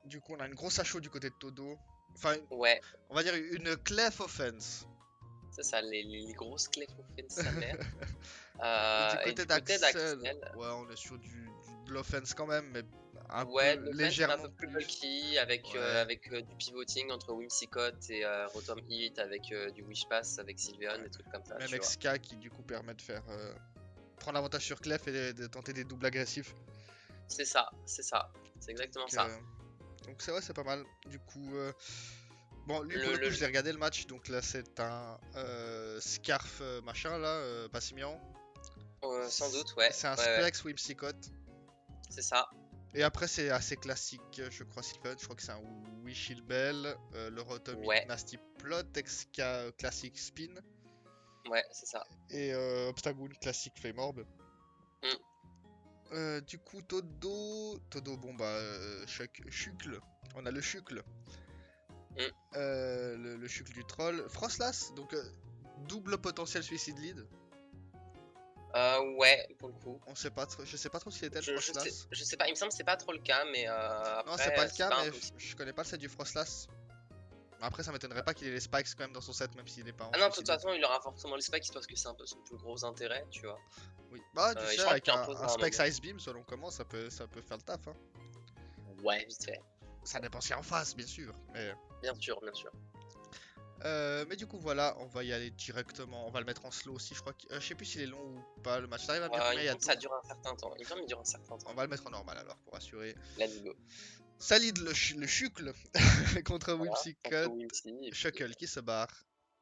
Speaker 1: du coup, on a une grosse à chaud du côté de Todo. Enfin,
Speaker 2: ouais,
Speaker 1: on va dire une clef offense.
Speaker 2: c'est ça, les grosses clés qu'on fait de sa mère.
Speaker 1: Et du
Speaker 2: Et
Speaker 1: côté
Speaker 2: du côté
Speaker 1: d'Axel,
Speaker 2: d'Axel,
Speaker 1: ouais, on est sur de l'offense quand même, mais un
Speaker 2: ouais,
Speaker 1: peu
Speaker 2: de l'offense, mais un
Speaker 1: légèrement
Speaker 2: peu plus
Speaker 1: plus.
Speaker 2: bulky, avec,
Speaker 1: Ouais,
Speaker 2: du pivoting entre Whimsicott et Rotom Heat, avec du Wish Pass, avec Sylveon,
Speaker 1: ouais.
Speaker 2: des trucs comme ça,
Speaker 1: Même
Speaker 2: tu vois.
Speaker 1: XK qui du coup permet de faire prendre l'avantage sur Clef et de tenter des doubles agressifs.
Speaker 2: C'est ça, c'est ça. C'est exactement
Speaker 1: Donc,
Speaker 2: ça.
Speaker 1: donc c'est vrai, c'est pas mal. Du coup, bon, lui pour
Speaker 2: Le,
Speaker 1: le coup,
Speaker 2: le,
Speaker 1: je l'ai regardé le match. Donc là, c'est un Scarf machin là, Passimian.
Speaker 2: Sans doute, ouais,
Speaker 1: C'est un
Speaker 2: ouais, ouais,
Speaker 1: Splex Whimsicott.
Speaker 2: c'est ça.
Speaker 1: Et après, c'est assez classique, je crois, Sylveon. Je crois que c'est un Wishil Bell, le Rotomit
Speaker 2: Ouais,
Speaker 1: Nasty Plot, XK classique Spin.
Speaker 2: ouais, c'est ça.
Speaker 1: Et Obstagoon classique Flame Orb.
Speaker 2: Mm.
Speaker 1: Du coup, Todo, bon bah, Chucle. On a le Chucle.
Speaker 2: Mm.
Speaker 1: Le Chucle du troll. Frostlass, donc double potentiel suicide lead.
Speaker 2: Ouais, pour le coup.
Speaker 1: On sait pas trop, je sais pas trop s'il était le Frostlass.
Speaker 2: Je sais pas, il me semble que c'est pas trop le cas, mais
Speaker 1: Non, c'est pas
Speaker 2: après,
Speaker 1: le
Speaker 2: c'est
Speaker 1: cas,
Speaker 2: pas
Speaker 1: mais
Speaker 2: impossible.
Speaker 1: je connais pas le set du Frostlass. Après, ça m'étonnerait pas qu'il ait les spikes quand même dans son set, même s'il est pas en
Speaker 2: Ah non, de toute
Speaker 1: suicide lead.
Speaker 2: façon, il aura forcément les specs parce que c'est un peu son plus gros intérêt, tu vois.
Speaker 1: Oui, bah tu
Speaker 2: Et
Speaker 1: sais,
Speaker 2: je crois
Speaker 1: avec
Speaker 2: qu'il impose
Speaker 1: un
Speaker 2: à un
Speaker 1: Specs
Speaker 2: moment.
Speaker 1: Ice Beam, selon comment, ça peut faire le taf. Hein.
Speaker 2: Ouais, vite fait.
Speaker 1: Ça dépend si en face, bien sûr.
Speaker 2: Bien sûr, bien sûr.
Speaker 1: Mais du coup, voilà, on va y aller directement. On va le mettre en slow aussi. Je crois que je sais plus s'il est long ou pas le match. T'arrives à me dire
Speaker 2: Il
Speaker 1: combien
Speaker 2: me
Speaker 1: il y a
Speaker 2: semble
Speaker 1: de
Speaker 2: que ça
Speaker 1: tours?
Speaker 2: dure un certain temps. Il me semble qu'il dure un certain
Speaker 1: On
Speaker 2: temps.
Speaker 1: va le mettre en normal alors pour assurer.
Speaker 2: Let's go.
Speaker 1: Ça lead le chucle contre
Speaker 2: Voilà, contre
Speaker 1: Whimsicott.
Speaker 2: Wimsy, et puis
Speaker 1: Shuckle qui se barre.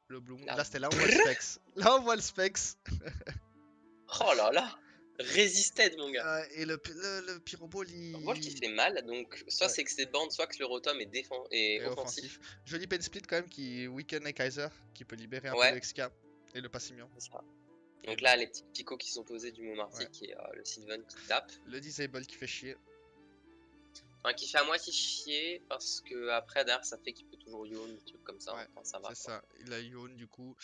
Speaker 1: Le Bloom.
Speaker 2: là,
Speaker 1: Là, c'était là, on voit le
Speaker 2: brrr.
Speaker 1: Specs. Là, on voit le Specs.
Speaker 2: Oh là là, Resisted, mon gars.
Speaker 1: Et le Pyroball,
Speaker 2: Vol qui
Speaker 1: il.
Speaker 2: fait mal, donc soit
Speaker 1: Ouais,
Speaker 2: c'est que c'est bande, soit que le Rotom est
Speaker 1: et offensif.
Speaker 2: offensif.
Speaker 1: Joli pen split quand même qui weaken et Kaiser, qui peut libérer un peu le
Speaker 2: Ouais,
Speaker 1: XK et le Passimian.
Speaker 2: c'est ça.
Speaker 1: Et
Speaker 2: Donc
Speaker 1: le,
Speaker 2: là, les petits picots qui sont posés du mot
Speaker 1: ouais.
Speaker 2: Martik et le Sylvan qui tape.
Speaker 1: Le Disable qui fait chier.
Speaker 2: Enfin, qui fait à moitié chier parce que après derrière ça fait qu'il peut toujours yawn, des trucs comme ça.
Speaker 1: Ouais,
Speaker 2: Enfin, ça va
Speaker 1: c'est
Speaker 2: quoi.
Speaker 1: ça. Il a Yon du coup.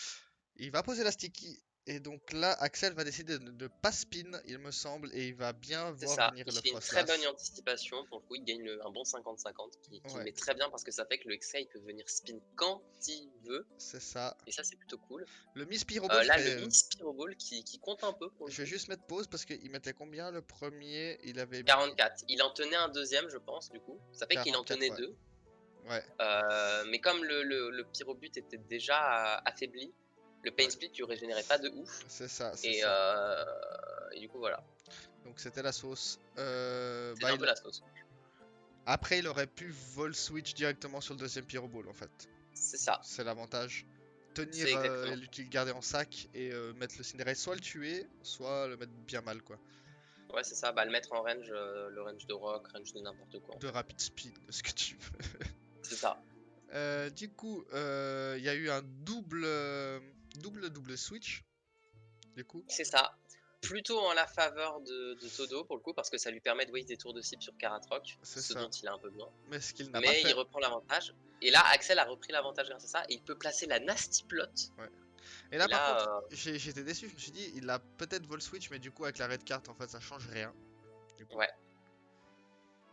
Speaker 1: Il va poser la sticky. Et donc là, Axel va décider de ne pas spin, il me semble, et il va bien
Speaker 2: C'est
Speaker 1: voir
Speaker 2: ça.
Speaker 1: venir
Speaker 2: Il
Speaker 1: le
Speaker 2: fait une très bonne
Speaker 1: Frostlass.
Speaker 2: anticipation. Pour le coup, il gagne un bon 50-50 qui
Speaker 1: Ouais,
Speaker 2: met très bien parce que ça fait que le XK il peut venir spin quand il veut.
Speaker 1: c'est ça.
Speaker 2: Et ça, c'est plutôt cool.
Speaker 1: Le Miss Pyroball
Speaker 2: Là, le
Speaker 1: fait.
Speaker 2: Miss Pyroball qui compte un peu pour le
Speaker 1: Je vais
Speaker 2: coup.
Speaker 1: juste mettre pause parce qu'il mettait combien le premier? Il avait mis
Speaker 2: 44. Il en tenait un deuxième, je pense, du coup. Ça fait qu'il en
Speaker 1: 44,
Speaker 2: tenait
Speaker 1: ouais.
Speaker 2: deux.
Speaker 1: Ouais,
Speaker 2: Mais comme le Pyrobut était déjà affaibli, le Pain
Speaker 1: ouais.
Speaker 2: Split lui régénérait pas de ouf.
Speaker 1: C'est ça, c'est
Speaker 2: Et,
Speaker 1: ça.
Speaker 2: et du coup, voilà.
Speaker 1: Donc c'était la sauce.
Speaker 2: C'est un peu la sauce.
Speaker 1: Après, il aurait pu vol switch directement sur le deuxième Pyroball en fait.
Speaker 2: C'est ça.
Speaker 1: C'est l'avantage.
Speaker 2: C'est
Speaker 1: Tenir
Speaker 2: exactement.
Speaker 1: et le garder en sac et mettre le Cinderace, soit le tuer, soit le mettre bien mal quoi.
Speaker 2: Ouais, c'est ça. Bah, le mettre en range, le range de rock, range de n'importe quoi.
Speaker 1: De rapid speed, de ce que tu veux.
Speaker 2: C'est ça.
Speaker 1: Du coup, il y a eu un double switch. Du coup,
Speaker 2: C'est ça. Plutôt en la faveur de Todo pour le coup, parce que ça lui permet de waste des tours de cible sur Karatroc,
Speaker 1: c'est
Speaker 2: ce
Speaker 1: ça.
Speaker 2: dont il a un peu besoin.
Speaker 1: Mais ce qu'il n'a pas
Speaker 2: Mais il
Speaker 1: fait.
Speaker 2: reprend l'avantage. Et là, Axel a repris l'avantage grâce à ça. Et il peut placer la Nasty Plot.
Speaker 1: Ouais. Et
Speaker 2: Et
Speaker 1: là, par contre,
Speaker 2: là,
Speaker 1: j'étais déçu. Je me suis dit, il a peut-être vol switch, mais du coup, avec la red card, en fait, ça change rien. Du coup.
Speaker 2: ouais,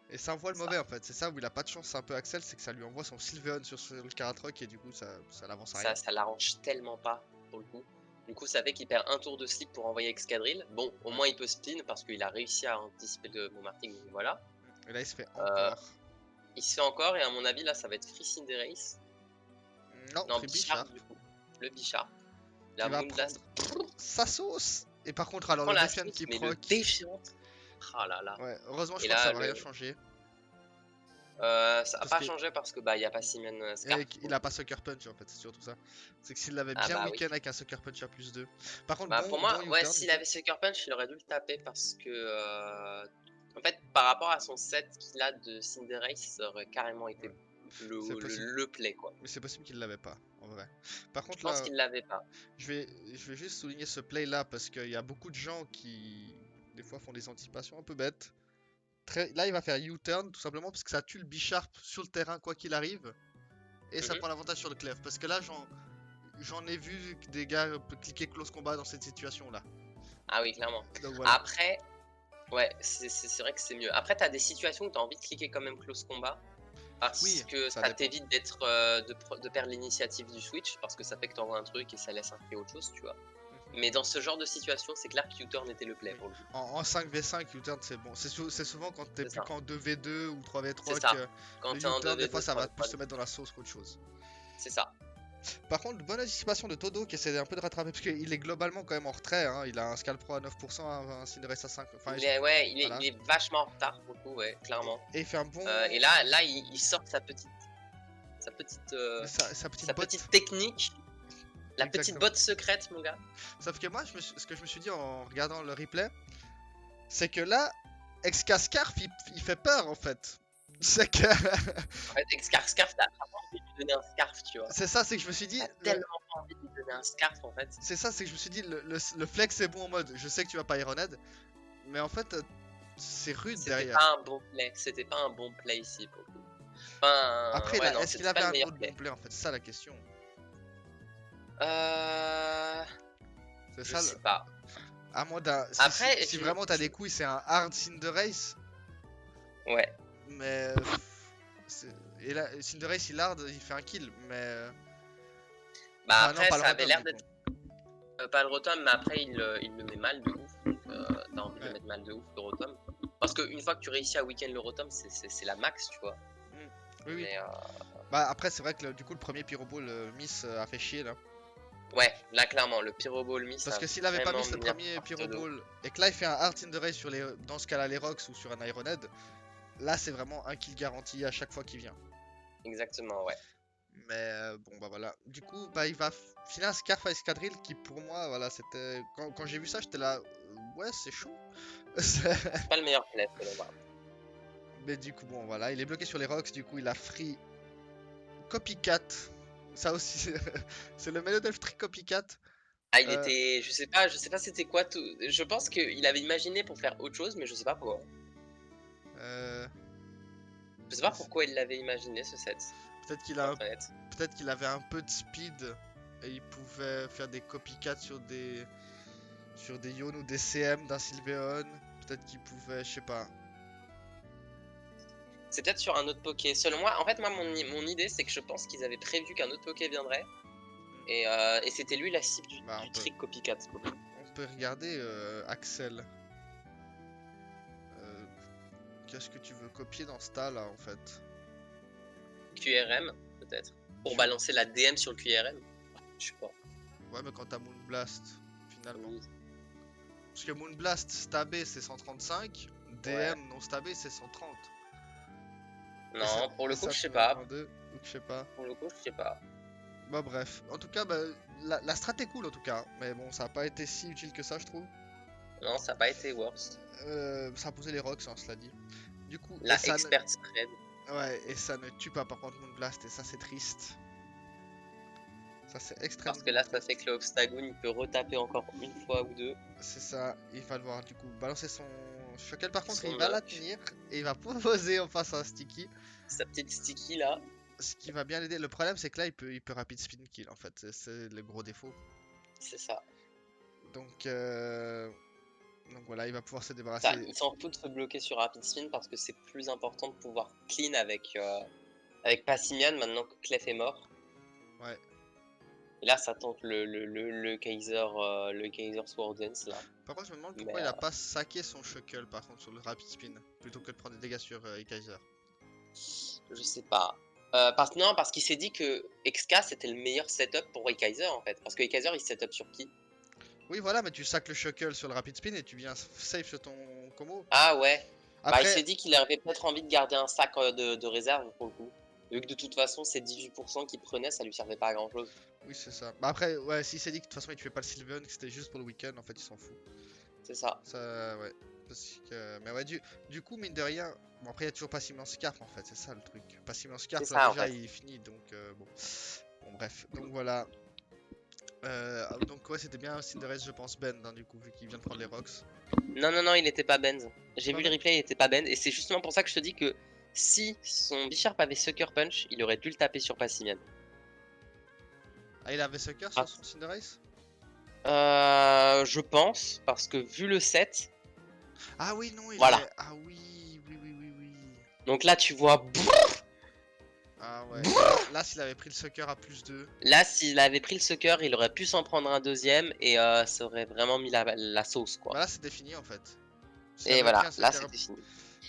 Speaker 1: Et ça envoie le
Speaker 2: c'est ça.
Speaker 1: mauvais en fait. C'est ça où il a pas de chance, c'est un peu Axel, c'est que ça lui envoie son Sylveon sur le Karatroc et du coup, ça l'avance à rien.
Speaker 2: Ça l'arrange tellement pas pour le coup. Du coup, ça fait qu'il perd un tour de slip pour envoyer Excadrill. Bon, au
Speaker 1: Ouais.
Speaker 2: moins il peut spin parce qu'il a réussi à anticiper le Momarting. Donc voilà.
Speaker 1: Et là, il se fait
Speaker 2: Euh,
Speaker 1: encore.
Speaker 2: il se fait encore et à mon avis, là, ça va être Free Cinderace.
Speaker 1: Non,
Speaker 2: Non,
Speaker 1: Free
Speaker 2: Bichard
Speaker 1: Bichard
Speaker 2: du coup. Le Bichard.
Speaker 1: qui
Speaker 2: La
Speaker 1: va
Speaker 2: Moonblast.
Speaker 1: prendre sa sauce. Et par contre,
Speaker 2: Il
Speaker 1: alors
Speaker 2: prend
Speaker 1: le
Speaker 2: la
Speaker 1: Defiant
Speaker 2: sauce,
Speaker 1: qui
Speaker 2: mais le
Speaker 1: proc.
Speaker 2: défiante. Ah là là.
Speaker 1: Ouais, heureusement, je
Speaker 2: Et
Speaker 1: crois que ça
Speaker 2: là,
Speaker 1: va rien changer.
Speaker 2: ça a
Speaker 1: Parce
Speaker 2: pas
Speaker 1: que
Speaker 2: changé parce que bah il y a pas Simeon Scarf.
Speaker 1: il a pas Sucker Punch en fait, c'est surtout ça. C'est que s'il l'avait
Speaker 2: Ah
Speaker 1: bien
Speaker 2: bah oui.
Speaker 1: week-end avec un Sucker Punch à +2. Par contre,
Speaker 2: Bah pour
Speaker 1: bon
Speaker 2: moi, ouais,
Speaker 1: U-turn du
Speaker 2: s'il
Speaker 1: coup.
Speaker 2: avait Sucker Punch, il aurait dû le taper parce que en fait, par rapport à son set qu'il a de Cinderace, ça aurait carrément été
Speaker 1: Ouais. C'est possible.
Speaker 2: le play quoi.
Speaker 1: Mais c'est possible qu'il l'avait pas, en vrai. Par
Speaker 2: Je
Speaker 1: contre
Speaker 2: pense
Speaker 1: là,
Speaker 2: qu'il l'avait pas.
Speaker 1: je vais juste souligner ce play là parce qu'il y a beaucoup de gens qui, des fois, font des anticipations un peu bêtes. Là, il va faire U-turn tout simplement parce que ça tue le B-sharp sur le terrain quoi qu'il arrive. Et ça
Speaker 2: Mhm.
Speaker 1: prend l'avantage sur le clef. Parce que là, j'en ai vu des gars cliquer close combat dans cette situation-là.
Speaker 2: Ah oui, clairement.
Speaker 1: Donc voilà.
Speaker 2: Après, ouais, c'est vrai que c'est mieux. Après, t'as des situations où t'as envie de cliquer quand même close combat. Parce
Speaker 1: Oui,
Speaker 2: que
Speaker 1: ça
Speaker 2: ça
Speaker 1: dépend.
Speaker 2: t'évite de perdre l'initiative du switch. Parce que ça fait que t'envoies un truc et ça laisse inscrire autre chose, tu vois. Mais dans ce genre de situation, c'est clair que U-turn était le play pour le coup.
Speaker 1: En 5v5, U-turn c'est bon. C'est souvent quand t'es
Speaker 2: C'est
Speaker 1: plus
Speaker 2: ça.
Speaker 1: qu'en 2v2 ou
Speaker 2: C'est
Speaker 1: 3v3
Speaker 2: ça.
Speaker 1: que
Speaker 2: Quand
Speaker 1: le
Speaker 2: t'es en
Speaker 1: U-turn, des fois
Speaker 2: 2v2,
Speaker 1: ça va
Speaker 2: 3v3,
Speaker 1: plus te mettre dans la sauce qu'autre chose.
Speaker 2: c'est ça.
Speaker 1: Par contre, bonne anticipation de Todo qui essaie un peu de rattraper parce qu'il est globalement quand même en retrait. Hein. Il a un Scale Pro à 9%, un Cinderace à 5%. Enfin,
Speaker 2: Ouais,
Speaker 1: voilà.
Speaker 2: il est vachement en retard pour le coup, ouais, clairement.
Speaker 1: Et il fait un bon.
Speaker 2: Et là, il sort sa petite,
Speaker 1: Sa petite
Speaker 2: sa
Speaker 1: botte.
Speaker 2: petite technique, la petite
Speaker 1: Exactement.
Speaker 2: botte secrète, mon gars.
Speaker 1: Sauf que moi, ce que je me suis dit en regardant le replay, c'est que là, Scarf, il fait peur en fait. C'est que.
Speaker 2: En fait, avec Scarf, t'as vraiment envie de lui donner un scarf, tu vois.
Speaker 1: C'est ça, c'est que je me suis dit.
Speaker 2: T'as tellement pas envie de lui donner un scarf, en fait.
Speaker 1: C'est ça, c'est que je me suis dit, le flex est bon en mode, je sais que tu vas pas Ironhead, mais en fait, c'est rude
Speaker 2: C'était
Speaker 1: derrière.
Speaker 2: pas un bon play, c'était pas un bon play ici pour le coup. Enfin,
Speaker 1: Après,
Speaker 2: ouais, non,
Speaker 1: est-ce qu'il
Speaker 2: c'était
Speaker 1: avait
Speaker 2: pas le
Speaker 1: un
Speaker 2: meilleur
Speaker 1: autre
Speaker 2: play.
Speaker 1: bon play en fait? C'est ça la question. C'est
Speaker 2: Je
Speaker 1: ça.
Speaker 2: sais pas.
Speaker 1: À moins d'un.
Speaker 2: Après,
Speaker 1: Si vraiment t'as des couilles, c'est un hard Cinderace.
Speaker 2: ouais.
Speaker 1: Mais. Et là, Cinderace il hard, il fait un kill, mais.
Speaker 2: Bah
Speaker 1: Enfin, non,
Speaker 2: après,
Speaker 1: pas le
Speaker 2: ça avait
Speaker 1: rotom
Speaker 2: l'air
Speaker 1: du
Speaker 2: d'être
Speaker 1: coup.
Speaker 2: pas le rotom, mais après il le met mal de ouf. Donc t'as envie de
Speaker 1: Ouais.
Speaker 2: le mettre mal de ouf le rotom. Parce qu'une fois que tu réussis à week-end le rotom, c'est la max, tu vois.
Speaker 1: Oui, oui.
Speaker 2: Mais
Speaker 1: Bah, après, c'est vrai que du coup, le premier Pyro Ball Miss a fait chier là.
Speaker 2: ouais, là clairement, le Pyro Ball miss.
Speaker 1: Parce
Speaker 2: a
Speaker 1: que s'il avait pas
Speaker 2: vraiment
Speaker 1: mis le
Speaker 2: mis à
Speaker 1: premier
Speaker 2: partir
Speaker 1: Pyro
Speaker 2: de ouf.
Speaker 1: Ball et que là il fait un Hard Cinderace sur dans ce cas-là les Rocks ou sur un Ironhead, là c'est vraiment un kill garanti à chaque fois qu'il vient.
Speaker 2: Exactement, ouais.
Speaker 1: Mais bon bah voilà. Du coup bah il va filer un Scarf à Escadrille qui pour moi voilà c'était quand j'ai vu ça j'étais là ouais c'est chaud.
Speaker 2: C'est pas le meilleur play selon moi.
Speaker 1: Mais du coup bon voilà il est bloqué sur les Rocks du coup il a free Copycat. Ça aussi c'est le Melodielf Trick Copycat.
Speaker 2: Ah, il
Speaker 1: Euh,
Speaker 2: était. Je sais pas c'était quoi tout. Je pense qu'il avait imaginé pour faire autre chose, mais je sais pas pourquoi.
Speaker 1: euh,
Speaker 2: Je sais pas pourquoi il l'avait imaginé ce set.
Speaker 1: Peut-être qu'il
Speaker 2: Pour
Speaker 1: a
Speaker 2: être honnête.
Speaker 1: peut-être qu'il avait un peu de speed et il pouvait faire des copycats sur des Yon ou des CM d'un Sylveon. Peut-être qu'il pouvait, je sais pas.
Speaker 2: C'est peut-être sur un autre Poké. Selon moi, en fait, moi, mon idée, c'est que je pense qu'ils avaient prévu qu'un autre Poké viendrait. Et c'était lui la cible
Speaker 1: Bah,
Speaker 2: du trick copycat.
Speaker 1: on peut regarder Axel. Qu'est-ce que tu veux copier dans ce tas là en fait?
Speaker 2: QRM, peut-être. Pour
Speaker 1: Je-
Speaker 2: balancer la DM sur le QRM. Je sais pas.
Speaker 1: Ouais, mais quand t'as Moonblast, finalement.
Speaker 2: Oui.
Speaker 1: Parce que Moonblast stabé c'est 135,
Speaker 2: Ouais.
Speaker 1: DM non stabé c'est 130.
Speaker 2: Non, pour le
Speaker 1: Et
Speaker 2: coup,
Speaker 1: ça
Speaker 2: je sais
Speaker 1: te
Speaker 2: pas.
Speaker 1: met en deux, donc je sais pas.
Speaker 2: Pour le coup, je sais pas.
Speaker 1: Bah bref, en tout cas, bah, la strat est cool en tout cas, mais bon, ça a pas été si utile que ça, je trouve.
Speaker 2: Non, ça a pas été worse.
Speaker 1: Ça a posé les rocks, hein, cela dit. Du coup,
Speaker 2: La
Speaker 1: et ça
Speaker 2: expert spread.
Speaker 1: ouais, et ça ne tue pas par contre Moonblast, et ça c'est triste. Ça c'est extrêmement
Speaker 2: Parce que là, ça
Speaker 1: triste.
Speaker 2: fait que le Obstagoon, il peut retaper encore une fois ou deux.
Speaker 1: C'est ça, il va devoir du coup balancer son Shuckle. Par contre,
Speaker 2: Son
Speaker 1: il va la
Speaker 2: knock.
Speaker 1: tenir et il va poser en face à un Sticky.
Speaker 2: Sa petite sticky là.
Speaker 1: Ce qui va bien l'aider. Le problème, c'est que là, il peut rapid spin kill en fait. C'est le gros défaut.
Speaker 2: C'est ça.
Speaker 1: Donc, voilà, il va pouvoir se
Speaker 2: Ça,
Speaker 1: débarrasser.
Speaker 2: il s'en fout de se bloquer sur Rapid Spin parce que c'est plus important de pouvoir clean avec Passimian maintenant que Clef est mort.
Speaker 1: Ouais.
Speaker 2: Et là, ça tente le Kaiser Sword Dance là.
Speaker 1: Par contre, je me demande
Speaker 2: Mais,
Speaker 1: pourquoi il a pas saqué son Shuckle par contre sur le rapid spin plutôt que de prendre des dégâts sur Kaiser.
Speaker 2: je sais pas. Non, parce qu'il s'est dit que XK c'était le meilleur setup pour Kaiser en fait. Parce que Kaiser il setup sur qui?
Speaker 1: Oui, voilà, mais tu sacs le Shuckle sur le rapid spin et tu viens safe sur ton combo.
Speaker 2: Ah ouais. Bah, il
Speaker 1: Après,
Speaker 2: s'est dit qu'il avait peut-être envie de garder un sac de réserve pour le coup. Vu que de toute façon, ces 18% qu'il prenait, ça lui servait pas à grand chose.
Speaker 1: oui, c'est ça. Bah après, ouais, s'il s'est dit que de toute façon il tuait pas le Sylveon, que c'était juste pour le week-end, en fait, il s'en fout.
Speaker 2: C'est ça.
Speaker 1: Ça, ouais. Parce que... Mais ouais, du coup, mine de rien, bon, après, il y a toujours pas Passimian Scarf en fait, c'est ça le truc. Passimian Scarf,
Speaker 2: C'est
Speaker 1: là
Speaker 2: ça, en
Speaker 1: déjà,
Speaker 2: fait.
Speaker 1: il est fini, donc bon. Bon, bref, donc voilà. Donc ouais, c'était bien Cinderace, je pense, Ben, hein, du coup, vu qu'il vient de prendre les rocks.
Speaker 2: Non, non, non, il était pas Benz. J'ai
Speaker 1: Pas
Speaker 2: vu le
Speaker 1: Ben.
Speaker 2: replay, il était pas Ben. Et c'est justement pour ça que je te dis que si son Bisharp avait Sucker Punch, il aurait dû le taper sur Passimian.
Speaker 1: Ah, il avait Sucker
Speaker 2: Ah.
Speaker 1: sur son Cinderace?
Speaker 2: Je pense, parce que vu le set,
Speaker 1: Ah oui, non, il
Speaker 2: voilà.
Speaker 1: est... Ah oui, oui, oui, oui, oui.
Speaker 2: Donc là, tu vois,
Speaker 1: Ah ouais, là s'il avait pris le Sucker à +2...
Speaker 2: là, s'il avait pris le Sucker, il aurait pu s'en prendre un deuxième et ça aurait vraiment mis la sauce, quoi.
Speaker 1: Bah là c'était fini en fait. S'il
Speaker 2: Et
Speaker 1: avait pris un
Speaker 2: voilà, là,
Speaker 1: Sucker...
Speaker 2: c'était fini.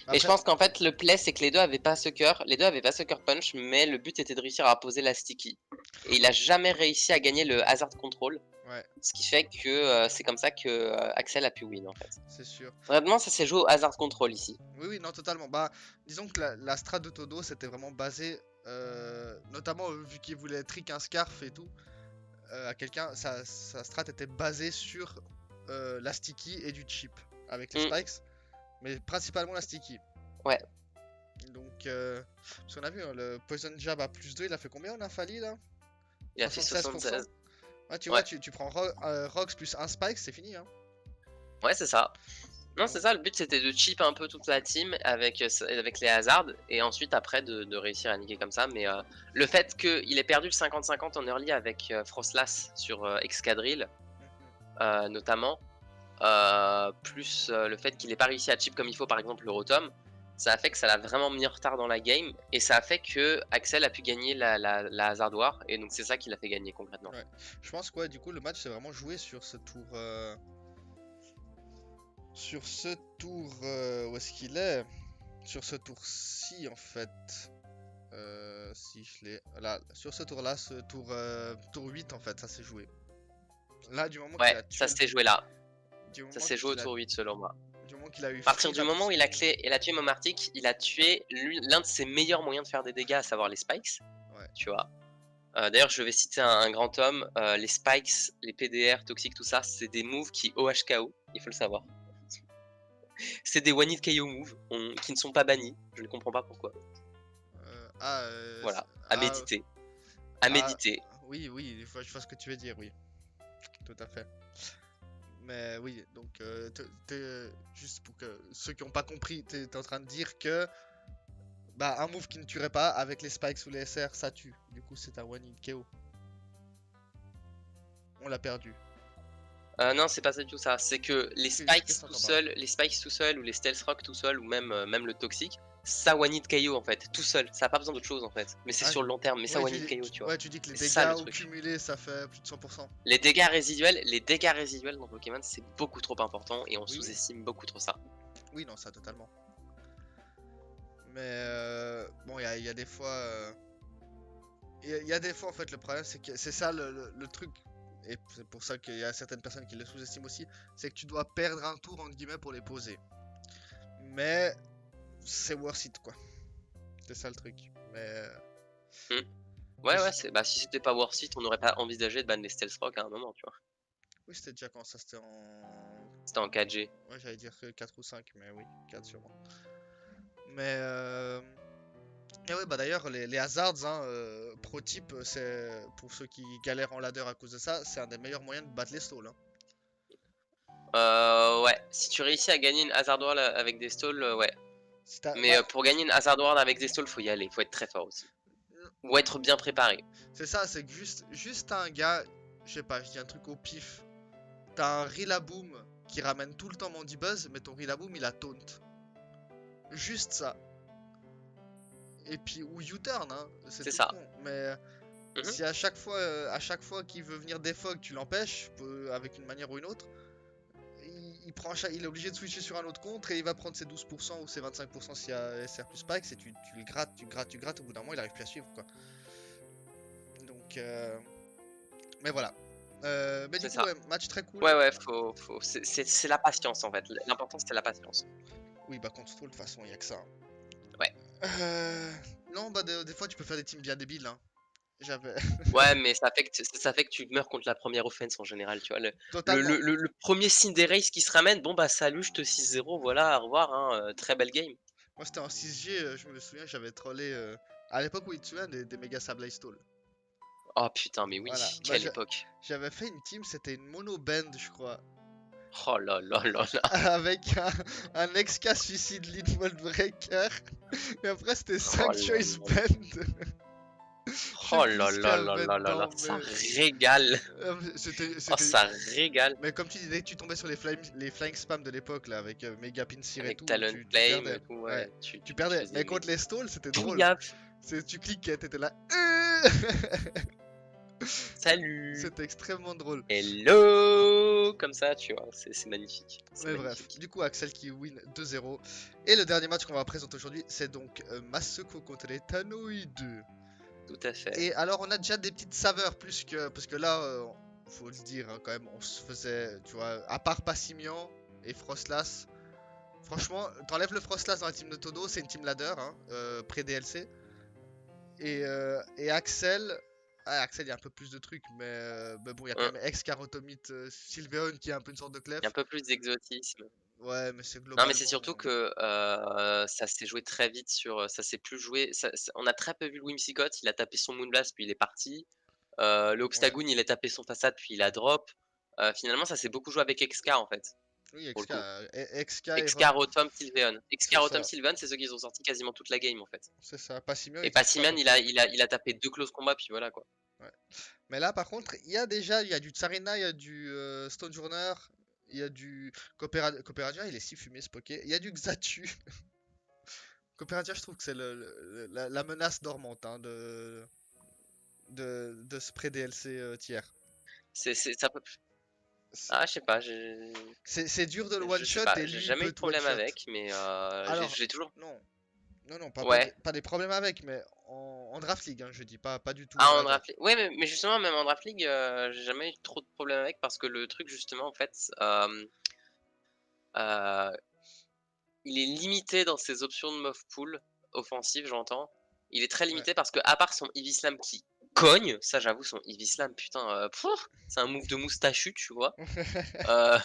Speaker 2: Mais je
Speaker 1: Après,
Speaker 2: pense qu'en fait, le play, c'est que les deux avaient pas Sucker. Les deux avaient pas Sucker Punch, mais le but était de réussir à poser la Sticky. Et il a jamais réussi à gagner le Hazard Control.
Speaker 1: ouais,
Speaker 2: Ce qui fait que c'est comme ça que Axel a pu win, en fait.
Speaker 1: c'est sûr.
Speaker 2: Vraiment, ça s'est joué au Hazard Control ici.
Speaker 1: Oui, oui, non, totalement. Bah, disons que la strat de Todo, c'était vraiment basé, notamment vu qu'il voulait trick un scarf et tout, à quelqu'un, sa strat était basée sur la sticky et du chip, avec les
Speaker 2: Mm,
Speaker 1: spikes, mais principalement la sticky.
Speaker 2: ouais,
Speaker 1: Donc, parce qu'on a vu, hein, le Poison Jab à +2, il a fait combien en Infali là?
Speaker 2: il a fait
Speaker 1: 76%.
Speaker 2: 76.
Speaker 1: Ouais, tu vois,
Speaker 2: Ouais,
Speaker 1: tu prends Rox plus un spike, c'est fini, hein.
Speaker 2: ouais, c'est ça. Non, c'est
Speaker 1: Donc,
Speaker 2: ça, le but c'était de chip un peu toute la team avec les hazards et ensuite après de réussir à niquer comme ça. Mais le fait qu'il ait perdu le 50-50 en early avec Frostlass sur Excadrill, notamment, plus le fait qu'il n'ait pas réussi à chip comme il faut, par exemple le Rotom, ça a fait que ça l'a vraiment mis en retard dans la game et ça a fait que Axel a pu gagner la Hazard War et donc c'est ça qui l'a fait gagner concrètement.
Speaker 1: ouais. Je pense que ouais, du coup, le match s'est vraiment joué sur ce tour. Sur ce tour. Où est-ce qu'il est? Sur ce tour-ci, en fait. Si je l'ai. Là, sur ce tour-là, ce tour, tour 8, en fait, ça s'est joué. Là, du moment qu'il
Speaker 2: Ouais,
Speaker 1: a
Speaker 2: ça
Speaker 1: tué
Speaker 2: s'est joué là.
Speaker 1: Du
Speaker 2: Ça
Speaker 1: moment
Speaker 2: s'est joué au
Speaker 1: qu'il a...
Speaker 2: tour 8 selon moi.
Speaker 1: Du moment qu'il a eu
Speaker 2: À partir
Speaker 1: free
Speaker 2: du moment où il a
Speaker 1: Madison.
Speaker 2: tué Momartic, il a tué l'un de ses meilleurs moyens de faire des dégâts, à savoir les spikes.
Speaker 1: Ouais.
Speaker 2: Tu vois. D'ailleurs, je vais citer un grand homme. Les spikes, les PDR, toxiques, tout ça, c'est des moves qui OHKO, il faut le savoir. C'est des one hit KO moves qui ne sont pas bannis. Je ne comprends pas pourquoi. Voilà, à
Speaker 1: Ah,
Speaker 2: méditer. À
Speaker 1: ah,
Speaker 2: méditer.
Speaker 1: oui, oui, je vois ce que tu veux dire, oui. Tout à fait. Mais oui, donc, juste pour que ceux qui n'ont pas compris, t'es en train de dire que bah, un move qui ne tuerait pas avec les spikes ou les SR, ça tue. Du coup, c'est un one hit KO. On l'a perdu.
Speaker 2: Non, c'est pas ça du tout ça. C'est que les
Speaker 1: Qu'est-ce
Speaker 2: spikes
Speaker 1: que
Speaker 2: tout
Speaker 1: t'entends par là?
Speaker 2: seuls, ou les stealth rock tout seuls, ou même le toxique, ça one hit KO en fait, tout seul. Ça a pas besoin d'autre chose en fait. Mais c'est
Speaker 1: Ah,
Speaker 2: sur le long terme, mais ça
Speaker 1: ouais,
Speaker 2: one hit KO, tu vois.
Speaker 1: ouais, tu dis que les
Speaker 2: C'est ça le
Speaker 1: dégâts au
Speaker 2: truc.
Speaker 1: cumulé, ça fait plus de 100%.
Speaker 2: Les dégâts résiduels dans Pokémon, c'est beaucoup trop important et on
Speaker 1: Oui, oui.
Speaker 2: sous-estime beaucoup trop ça.
Speaker 1: Oui, non, ça totalement. Mais bon, il y a des fois. Il y a des fois, en fait, le problème, c'est que c'est ça le truc. Et c'est pour ça qu'il y a certaines personnes qui le sous-estiment aussi. C'est que tu dois perdre un tour, entre guillemets, pour les poser. Mais c'est worth it, quoi. C'est ça le truc.
Speaker 2: Hmm.
Speaker 1: Mais
Speaker 2: Ouais, bah si c'était pas worth it, on n'aurait pas envisagé de ban les stealth rock à un moment, tu vois.
Speaker 1: oui, c'était déjà quand ça, c'était en.
Speaker 2: C'était en 4G.
Speaker 1: Ouais, j'allais dire que 4 ou 5, mais oui, 4 sûrement. Mais. Et ouais, bah d'ailleurs, les hazards, hein, pro type, c'est pour ceux qui galèrent en ladder à cause de ça, c'est un des meilleurs moyens de battre les stalls, hein.
Speaker 2: Ouais, si tu réussis à gagner une Hazard World avec des stalls, ouais. Mais
Speaker 1: Bah,
Speaker 2: pour gagner une Hazard World avec des stalls, faut y aller, faut être très fort aussi. Ou être bien préparé.
Speaker 1: c'est ça, c'est que juste un gars, je sais pas, je dis un truc au pif. T'as un Rillaboom qui ramène tout le temps Mandibuzz, mais ton Rillaboom il a taunt. Juste ça. Et puis, ou U-turn, hein, c'est
Speaker 2: C'est
Speaker 1: tout
Speaker 2: ça.
Speaker 1: con. Mais
Speaker 2: Mhm.
Speaker 1: si à chaque fois qu'il veut venir défog, tu l'empêches, avec une manière ou une autre, il est obligé de switcher sur un autre contre et il va prendre ses 12% ou ses 25% s'il y a SR plus Spikes et tu le grattes, tu grattes, au bout d'un moment il arrive plus à suivre quoi. Donc, mais voilà. Mais du
Speaker 2: C'est
Speaker 1: coup,
Speaker 2: ça.
Speaker 1: ouais, match très cool.
Speaker 2: Ouais, c'est la patience en fait. L'important c'était la patience.
Speaker 1: Oui, bah contre Stall, de toute façon, il y a que ça, hein.
Speaker 2: Ouais.
Speaker 1: Non, bah des fois tu peux faire des teams bien débiles, hein. J'avais.
Speaker 2: Ouais, mais ça fait que tu meurs contre la première offense en général, tu vois.
Speaker 1: Totalement.
Speaker 2: Le premier Cinderace qui se ramène, bon bah salut, je te 6-0, voilà, au revoir, hein, très belle game.
Speaker 1: Moi c'était en 6G, je me souviens, j'avais trollé. À l'époque où il te souviens des méga Sableye Stall.
Speaker 2: Oh putain, mais oui,
Speaker 1: Voilà. Bah,
Speaker 2: quelle époque.
Speaker 1: j'avais fait une team, c'était une mono band, je crois.
Speaker 2: Oh là là là là.
Speaker 1: Avec un XK Suicide Lead Mold Breaker. Et après, c'était
Speaker 2: Oh
Speaker 1: 5
Speaker 2: là
Speaker 1: Choice
Speaker 2: là.
Speaker 1: Band. Je sais
Speaker 2: Oh
Speaker 1: plus
Speaker 2: là
Speaker 1: ce qu'il y
Speaker 2: là là
Speaker 1: avait
Speaker 2: là là là.
Speaker 1: dedans,
Speaker 2: Ça
Speaker 1: mais.
Speaker 2: régale.
Speaker 1: C'était,
Speaker 2: Oh,
Speaker 1: c'était.
Speaker 2: ça régale.
Speaker 1: Mais comme tu disais, tu tombais sur les flying spam de l'époque, là, avec Mega Pinsir et
Speaker 2: Avec
Speaker 1: tout,
Speaker 2: Talon
Speaker 1: tu
Speaker 2: Flame
Speaker 1: perdais.
Speaker 2: et tout,
Speaker 1: Ouais,
Speaker 2: ouais. Tu,
Speaker 1: tu
Speaker 2: tu te
Speaker 1: perdais.
Speaker 2: faisais
Speaker 1: Mais
Speaker 2: mais
Speaker 1: contre les stalls, c'était drôle.
Speaker 2: bouillave.
Speaker 1: Tu cliquais, t'étais là.
Speaker 2: Salut.
Speaker 1: C'était extrêmement drôle.
Speaker 2: Hello. Comme ça, tu vois. C'est magnifique. C'est
Speaker 1: Mais bref,
Speaker 2: magnifique.
Speaker 1: du coup, Axel qui win 2-0. Et le dernier match qu'on va présenter aujourd'hui, c'est donc Masako contre les Tanoi 2.
Speaker 2: Tout à fait.
Speaker 1: Et alors, on a déjà des petites saveurs, plus que. Parce que là, faut le dire hein, quand même, on se faisait, tu vois, à part Passimian et Frostlass. Franchement, t'enlèves le Frostlass dans la team de Todo, c'est une team ladder, hein, pré-DLC. Et Axel. Ah, Axel, il y a un peu plus de trucs, mais bon, il y a quand
Speaker 2: Hein.
Speaker 1: même Ex-Carotomite Sylveon qui est un peu une sorte de clef.
Speaker 2: Un peu plus d'exotisme.
Speaker 1: Ouais, mais c'est
Speaker 2: Non, mais c'est
Speaker 1: globalement.
Speaker 2: surtout que ça s'est joué très vite sur. Ça s'est plus joué. On a très peu vu le Whimsicott. Il a tapé son Moonblast puis il est parti. Le
Speaker 1: Ouais.
Speaker 2: Obstagoon, il a tapé son façade puis il a drop. Finalement, ça s'est beaucoup joué avec XK en fait.
Speaker 1: Oui,
Speaker 2: Pour le
Speaker 1: XK,
Speaker 2: coup.
Speaker 1: XK et
Speaker 2: XK,
Speaker 1: Rom.
Speaker 2: Rotom, Sylveon. XK,
Speaker 1: C'est
Speaker 2: Rotom,
Speaker 1: ça,
Speaker 2: Sylveon, c'est ceux qui ont sorti quasiment toute la game en fait.
Speaker 1: c'est ça. Passimian,
Speaker 2: Et
Speaker 1: il touche pas
Speaker 2: Passiman,
Speaker 1: beaucoup.
Speaker 2: il a tapé 2 close combat puis voilà quoi.
Speaker 1: Ouais. Mais là, par contre, il y a du Tsarina, il y a du Stonejourner, il y a du Copperadja, il est si fumé ce poké. Il y a du Xatu. Copperadja, je trouve que c'est la menace dormante hein, de ce pré-DLC tiers.
Speaker 2: Ça peut. Ah, je sais pas,
Speaker 1: C'est dur de le
Speaker 2: je sais
Speaker 1: one-shot
Speaker 2: pas,
Speaker 1: et
Speaker 2: j'ai
Speaker 1: lui, il
Speaker 2: jamais eu
Speaker 1: peut
Speaker 2: de
Speaker 1: te
Speaker 2: problème
Speaker 1: one-shot.
Speaker 2: avec, mais
Speaker 1: Alors,
Speaker 2: j'ai toujours.
Speaker 1: non. Non, non,
Speaker 2: Ouais.
Speaker 1: pas des problèmes avec, mais en draft league, hein, je dis, pas du tout
Speaker 2: Ah,
Speaker 1: en
Speaker 2: en
Speaker 1: ladder.
Speaker 2: draft league. Ouais, mais justement, même en draft league, j'ai jamais eu trop de problèmes avec parce que le truc, justement, en fait, euh, il est limité dans ses options de move pool offensive, j'entends. Il est très
Speaker 1: Ouais.
Speaker 2: limité parce que, à part son Eevee Slam qui cogne, ça j'avoue, son Eevee Slam, putain, c'est un move de moustachu, tu vois. Euh,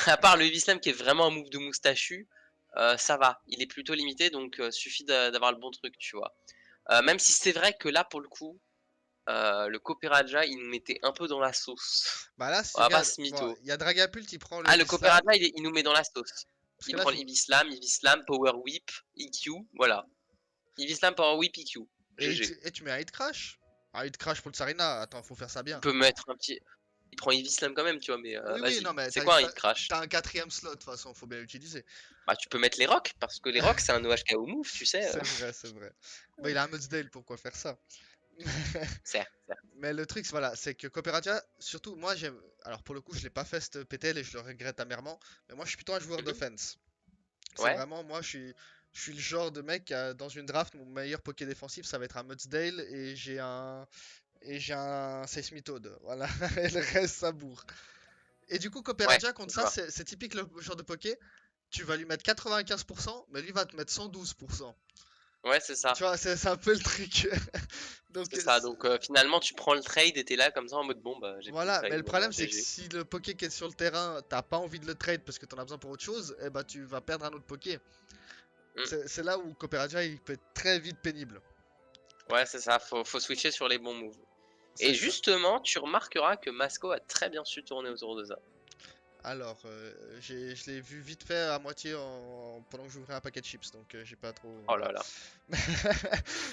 Speaker 2: à part le Eevee Slam qui est vraiment un move de moustachu, ça va. Il est plutôt limité, donc suffit d'avoir le bon truc, tu vois. Même si c'est vrai que là, pour le coup, le Copperajah, il nous mettait un peu dans la sauce.
Speaker 1: Bah là, si
Speaker 2: On va pas
Speaker 1: regarde,
Speaker 2: se
Speaker 1: bon,
Speaker 2: mytho.
Speaker 1: il y a Dragapult, il prend le
Speaker 2: Ah, le
Speaker 1: Evislam.
Speaker 2: Copperajah, il nous met dans la sauce.
Speaker 1: Parce que
Speaker 2: Il
Speaker 1: là,
Speaker 2: prend l'Eevee Slam, Power Whip, EQ, voilà. Eevee Slam, Power Whip, EQ. GG.
Speaker 1: et tu mets un hit crash. Un hit crash pour le Sarina, attends, faut faire ça
Speaker 2: Il
Speaker 1: bien.
Speaker 2: peut mettre un petit. Il prend Eevee Slam quand même, tu vois, mais
Speaker 1: Oui, oui,
Speaker 2: vas-y.
Speaker 1: non, mais
Speaker 2: C'est quoi un hit crash?
Speaker 1: t'as un quatrième slot, de toute façon, faut bien l'utiliser.
Speaker 2: Bah, tu peux mettre les rocks, parce que les rocks, c'est un OHKO move, tu sais.
Speaker 1: C'est vrai, c'est vrai. Bah, il a un Mudsdale, pourquoi faire ça?
Speaker 2: Certes.
Speaker 1: Mais le truc, voilà, c'est que Cooperatia, surtout, moi, j'aime. Alors, pour le coup, je l'ai pas fait cette PTL et je le regrette amèrement. Mais moi, je suis plutôt un joueur
Speaker 2: Mhm.
Speaker 1: d'offense. C'est
Speaker 2: Ouais.
Speaker 1: vraiment, moi, je suis le genre de mec, dans une draft, mon meilleur poké défensif, ça va être un Mudsdale et j'ai un Seismitoad. Voilà, et le reste, ça bourre. Et du coup,
Speaker 2: Ouais,
Speaker 1: Cooperatia, contre
Speaker 2: je
Speaker 1: ça,
Speaker 2: vois.
Speaker 1: c'est typique le genre de poké. Tu vas lui mettre 95%, mais lui va te mettre 112%.
Speaker 2: Ouais, c'est ça.
Speaker 1: Tu vois, c'est un peu le truc. Donc,
Speaker 2: C'est ça. Donc, finalement, tu prends le trade et t'es là comme ça en mode bon, bah, j'ai pris le
Speaker 1: voilà, mais
Speaker 2: trade,
Speaker 1: le
Speaker 2: voilà,
Speaker 1: problème c'est que
Speaker 2: GG.
Speaker 1: si le poké qui est sur le terrain, t'as pas envie de le trade parce que t'en as besoin pour autre chose, eh bah tu vas perdre un autre poké.
Speaker 2: Mm.
Speaker 1: C'est là où Copperajah il peut être très vite pénible.
Speaker 2: Ouais, c'est ça. Faut switcher sur les bons moves. Et
Speaker 1: C'est ça.
Speaker 2: justement, tu remarqueras que Masco a très bien su tourner autour de ça.
Speaker 1: Alors, je l'ai vu vite fait à moitié pendant que j'ouvrais un paquet de chips, donc j'ai pas trop.
Speaker 2: Oh
Speaker 1: Voilà.
Speaker 2: là là.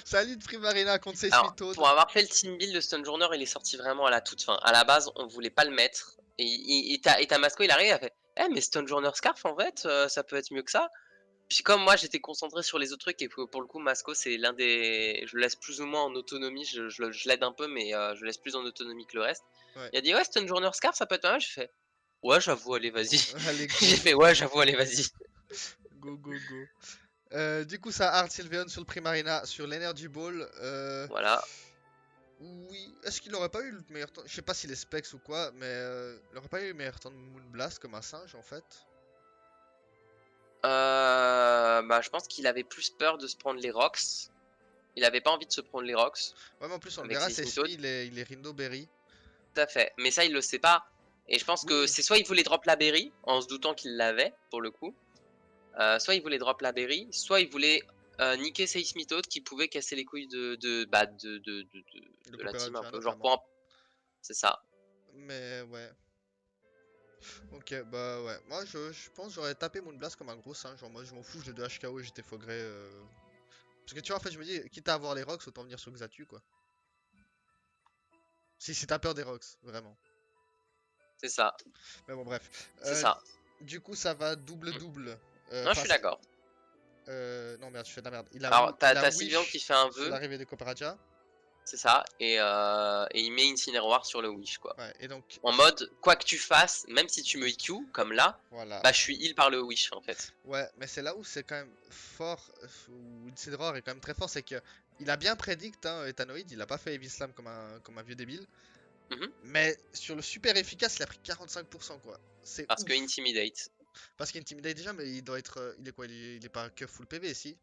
Speaker 1: Salut de Primarina contre
Speaker 2: Alors,
Speaker 1: Seismitoad.
Speaker 2: pour avoir fait le team build de Stunjourner, il est sorti vraiment à la toute fin. À la base, on voulait pas le mettre. Et ta Masco, il arrive, il a fait eh, mais Stunjourner Scarf, en fait, ça peut être mieux que ça. Puis comme moi, j'étais concentré sur les autres trucs et que pour le coup, Masco, c'est l'un des. Je le laisse plus ou moins en autonomie. Je l'aide un peu, mais je le laisse plus en autonomie que le reste.
Speaker 1: Ouais.
Speaker 2: Il a dit ouais, Stunjourner Scarf, ça peut être pas mal. J'ai fait ouais, j'avoue, allez, vas-y.
Speaker 1: Allez, go.
Speaker 2: J'ai fait ouais, j'avoue, allez, vas-y.
Speaker 1: Go, go, go. Du coup, ça Hard Sylveon sur le Primarina, sur l'Energy Ball.
Speaker 2: Voilà.
Speaker 1: Oui, est-ce qu'il aurait pas eu le meilleur temps? Je sais pas s'il est specs ou quoi, mais il aurait pas eu le meilleur temps de Moonblast comme un singe en fait.
Speaker 2: Bah, je pense qu'il avait plus peur de se prendre les rocks. Il avait pas envie de se prendre les rocks
Speaker 1: Ouais, mais en plus on le
Speaker 2: avec
Speaker 1: verra,
Speaker 2: ses
Speaker 1: c'est
Speaker 2: Smithodes.
Speaker 1: il est Rindo Berry.
Speaker 2: Tout à fait. Mais ça, il le sait pas. Et je pense que
Speaker 1: Oui,
Speaker 2: c'est soit il voulait drop la berry en se doutant qu'il l'avait pour le coup. Soit il voulait drop la berry, soit il voulait niquer Seismitoad qui pouvait casser les couilles bah,
Speaker 1: Le
Speaker 2: de la team un
Speaker 1: Copperajah
Speaker 2: peu. Genre
Speaker 1: notamment.
Speaker 2: C'est ça.
Speaker 1: Mais ouais. Ok, bah ouais. Moi, je pense que j'aurais tapé Moonblast comme un gros singe. Genre, moi, je m'en fous, j'ai 2 HKO et j'étais Fogré. Parce que tu vois, en fait, je me dis, quitte à avoir les Rocks, autant venir sur Xatu, quoi. Si t'as peur des Rocks, vraiment.
Speaker 2: C'est ça.
Speaker 1: Mais bon, bref.
Speaker 2: C'est ça.
Speaker 1: Du coup, ça va
Speaker 2: Mm.
Speaker 1: double-double.
Speaker 2: Non, je suis d'accord.
Speaker 1: Non, merde, je fais de la merde.
Speaker 2: Alors,
Speaker 1: Il a
Speaker 2: t'as Sylveon qui
Speaker 1: Wish
Speaker 2: fait un
Speaker 1: sur
Speaker 2: vœu,
Speaker 1: l'arrivée des Copperajah.
Speaker 2: c'est ça, et il met Incineroar sur le Wish, quoi.
Speaker 1: Ouais, et donc,
Speaker 2: En mode, quoi que tu fasses, même si tu me IQ, comme là,
Speaker 1: voilà.
Speaker 2: bah je suis heal par le Wish, en fait.
Speaker 1: Ouais, mais c'est là où c'est quand même fort, où Incineroar est quand même très fort, c'est que il a bien prédict, hein, Ethanoid, il a pas fait Heavy Slam comme un vieux débile.
Speaker 2: Mhm.
Speaker 1: Mais sur le super efficace, il a pris 45%, quoi. C'est
Speaker 2: Parce que
Speaker 1: ouf.
Speaker 2: Intimidate.
Speaker 1: Parce qu'il intimidate déjà, mais il doit être. Il est quoi? Il est pas que full PV, si?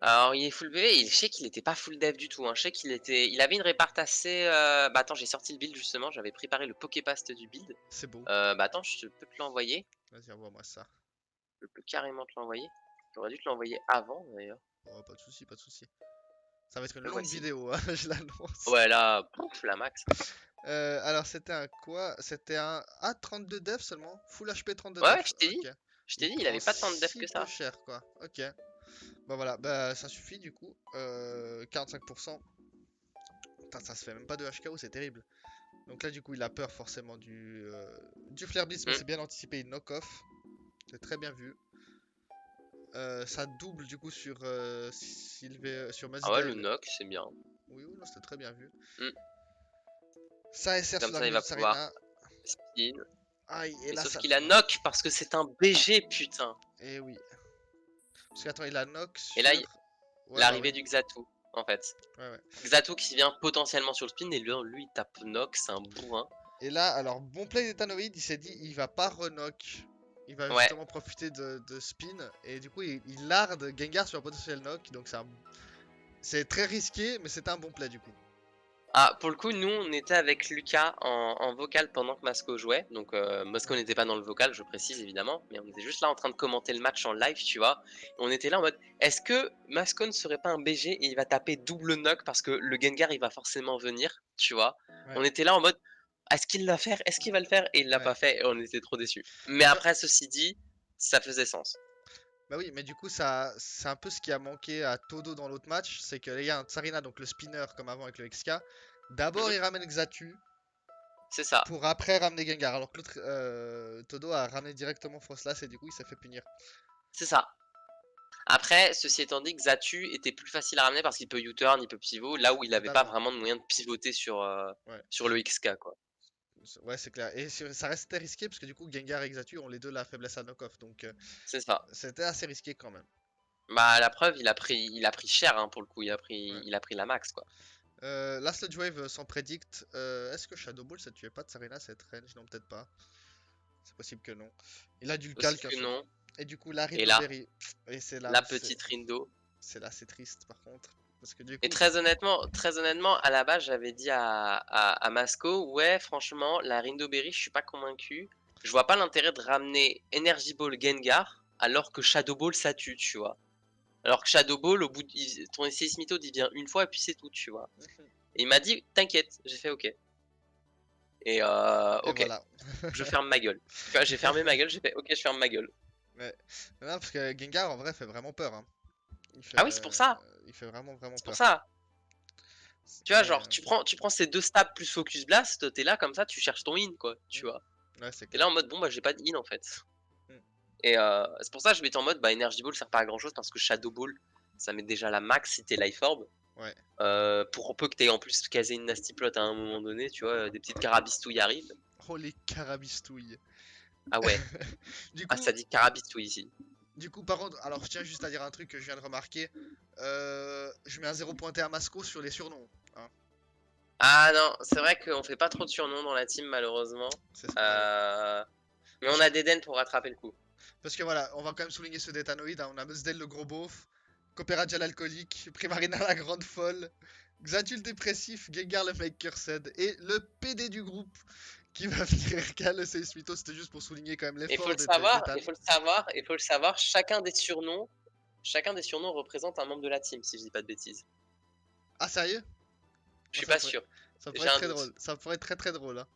Speaker 2: Alors, il est full PV, je sais qu'il était pas full dev du tout, hein. Je sais il avait une répart assez. Bah attends, j'ai sorti le build justement, j'avais préparé le Poképast du build.
Speaker 1: C'est beau.
Speaker 2: Bah attends, je peux te l'envoyer.
Speaker 1: Vas-y, envoie-moi ça.
Speaker 2: Je peux carrément te l'envoyer. J'aurais dû te l'envoyer avant d'ailleurs.
Speaker 1: Oh, pas de soucis, pas de soucis. Ça va être une
Speaker 2: Le
Speaker 1: longue
Speaker 2: voici.
Speaker 1: vidéo, hein, je l'annonce.
Speaker 2: Ouais, là, pouf, la max.
Speaker 1: Alors, c'était un quoi? C'était un A32 def seulement? Full HP 32
Speaker 2: Ouais, ouais,
Speaker 1: def. Ok.
Speaker 2: je t'ai
Speaker 1: Il
Speaker 2: dit, il
Speaker 1: prend
Speaker 2: avait pas tant de def
Speaker 1: si
Speaker 2: que
Speaker 1: peu
Speaker 2: ça.
Speaker 1: cher, quoi. Ok. Bah voilà, bah ça suffit du coup. 45%. Putain, ça se fait même pas de HKO, c'est terrible. Donc là, du coup, il a peur forcément du Flare Blitz, mais
Speaker 2: Hmm.
Speaker 1: c'est bien anticipé, il knock off. C'est très bien vu. Ça double du coup sur sur
Speaker 2: Ah ouais, le
Speaker 1: Mazidel.
Speaker 2: knock, c'est bien.
Speaker 1: Oui, oui, non, c'était très bien vu.
Speaker 2: Hmm.
Speaker 1: Ça SR sur
Speaker 2: Comme ça, il
Speaker 1: l'arrivée
Speaker 2: va
Speaker 1: de
Speaker 2: pouvoir
Speaker 1: Sarina.
Speaker 2: spin.
Speaker 1: Aïe, et
Speaker 2: Mais
Speaker 1: là,
Speaker 2: sauf
Speaker 1: ça
Speaker 2: qu'il a
Speaker 1: fait.
Speaker 2: knock parce que c'est un BG, putain.
Speaker 1: Et oui. Parce qu'attends, il a knock
Speaker 2: Et là,
Speaker 1: sur. Ouais, bah oui.
Speaker 2: l'arrivée du Xatu, en fait.
Speaker 1: Ouais, ouais.
Speaker 2: Xatu qui vient potentiellement sur le spin et lui il tape knock, c'est un bourrin.
Speaker 1: Et là, alors, bon play d'Ethanoid, il s'est dit, il va pas renock. Il va
Speaker 2: Ouais.
Speaker 1: justement profiter de spin. Et du coup, il larde Gengar sur un potentiel knock. Donc, c'est très risqué, mais c'est un bon play du coup.
Speaker 2: Ah, pour le coup, nous, on était avec Lucas en vocal pendant que Masco jouait. Donc, Masco
Speaker 1: Ouais.
Speaker 2: n'était pas dans le vocal, je précise évidemment. Mais on était juste là en train de commenter le match en live, tu vois. On était là en mode, est-ce que Masco ne serait pas un BG et il va taper double knock parce que le Gengar, il va forcément venir, tu vois.
Speaker 1: Ouais.
Speaker 2: On était là en mode, est-ce qu'il va faire? Est-ce qu'il va le faire? Et il l'a
Speaker 1: Ouais.
Speaker 2: pas fait et on était trop déçus. Mais
Speaker 1: Tu vois,
Speaker 2: après, ceci dit, ça faisait sens.
Speaker 1: bah oui, mais du coup, ça, c'est un peu ce qui a manqué à Todo dans l'autre match. C'est qu'il y a un Tsarina, donc le spinner, comme avant avec le XK. D'abord,
Speaker 2: Mhm.
Speaker 1: il ramène Xatu
Speaker 2: C'est ça.
Speaker 1: pour après ramener Gengar. Alors que l'autre, Todo a ramené directement Frostlass et du coup, il s'est fait punir.
Speaker 2: C'est ça. Après, ceci étant dit, Xatu était plus facile à ramener parce qu'il peut U-turn, il peut pivot, là où il n'avait pas
Speaker 1: Totalement.
Speaker 2: vraiment de moyen de pivoter
Speaker 1: Ouais,
Speaker 2: sur le XK, quoi.
Speaker 1: ouais, c'est clair. Et ça restait risqué parce que du coup, Gengar et Xatu ont les deux la faiblesse à knock-off. Donc,
Speaker 2: C'est ça.
Speaker 1: c'était assez risqué quand même.
Speaker 2: Bah, la preuve, il a pris cher, hein, pour le coup,
Speaker 1: Ouais.
Speaker 2: il a pris la max, quoi.
Speaker 1: La Sludge Wave sans prédict. Est-ce que Shadow Ball ça tuait pas de Tsarina cette range? Non, peut-être pas. C'est possible que non. Il a dû le
Speaker 2: Aussi
Speaker 1: calque, hein,
Speaker 2: que non.
Speaker 1: et du coup, la
Speaker 2: Et là,
Speaker 1: Rindoberry. Et c'est là
Speaker 2: la
Speaker 1: où
Speaker 2: petite Rindo.
Speaker 1: c'est là, c'est triste par contre. Parce que du
Speaker 2: Et
Speaker 1: coup,
Speaker 2: très honnêtement, à la base, j'avais dit à Masco, ouais, franchement, la Rindo Berry, je suis pas convaincu. Je vois pas l'intérêt de ramener Energy Ball Gengar alors que Shadow Ball ça tue, tu vois. Alors que Shadow Ball, au bout ton essai Smithode, il vient une fois et puis c'est tout, tu vois. Et il m'a dit, t'inquiète, j'ai fait ok. Et
Speaker 1: et
Speaker 2: ok,
Speaker 1: voilà.
Speaker 2: je ferme ma gueule. Tu vois, j'ai fermé ma gueule, j'ai fait ok, je ferme ma gueule.
Speaker 1: Ouais. Non, parce que Gengar en vrai fait vraiment peur, hein.
Speaker 2: Ah oui, c'est pour ça,
Speaker 1: Il fait vraiment, vraiment
Speaker 2: c'est pour
Speaker 1: peur.
Speaker 2: ça. Tu vois,
Speaker 1: Mais
Speaker 2: genre, tu prends ces deux stabs plus Focus Blast, t'es là comme ça, tu cherches ton in, quoi, tu vois.
Speaker 1: ouais, c'est
Speaker 2: T'es
Speaker 1: clair.
Speaker 2: là en mode, bon, bah, j'ai pas de in en fait.
Speaker 1: Mm.
Speaker 2: Et c'est pour ça que je m'étais en mode, bah, Energy Ball sert pas à grand chose parce que Shadow Ball, ça met déjà la max si t'es Life Orb.
Speaker 1: Ouais.
Speaker 2: Pour peu que t'aies en plus casé une Nasty Plot à un moment donné, tu vois, des petites carabistouilles arrivent.
Speaker 1: Oh les carabistouilles.
Speaker 2: Ah ouais,
Speaker 1: Du
Speaker 2: ah
Speaker 1: coup,
Speaker 2: ça dit carabistouille ici.
Speaker 1: par contre, alors je tiens juste à dire un truc que je viens de remarquer. Je mets un 0 pointé à Masco sur les surnoms, hein.
Speaker 2: Ah non, c'est vrai qu'on fait pas trop de surnoms dans la team malheureusement.
Speaker 1: Ouais.
Speaker 2: Mais on a Deden pour rattraper le coup.
Speaker 1: Parce que voilà, on va quand même souligner ce détanoïde, hein. On a Muzdel le gros beauf, Copperajah l'alcoolique, Primarina la grande folle, Xatu le dépressif, Gengar le mec cursed et le PD du groupe qui va venir caler le Seismito. C'était juste pour souligner quand même
Speaker 2: Il faut
Speaker 1: l'effort
Speaker 2: le savoir,
Speaker 1: d'Ethan.
Speaker 2: il faut le savoir, chacun des surnoms, chacun des surnoms représente un membre de la team, si je dis pas de bêtises.
Speaker 1: Ah, sérieux?
Speaker 2: Je suis
Speaker 1: Ça
Speaker 2: pas
Speaker 1: pourrait,
Speaker 2: sûr.
Speaker 1: ça pourrait
Speaker 2: J'ai
Speaker 1: être
Speaker 2: un
Speaker 1: très
Speaker 2: doute.
Speaker 1: drôle. Ça pourrait être très très drôle. Hein.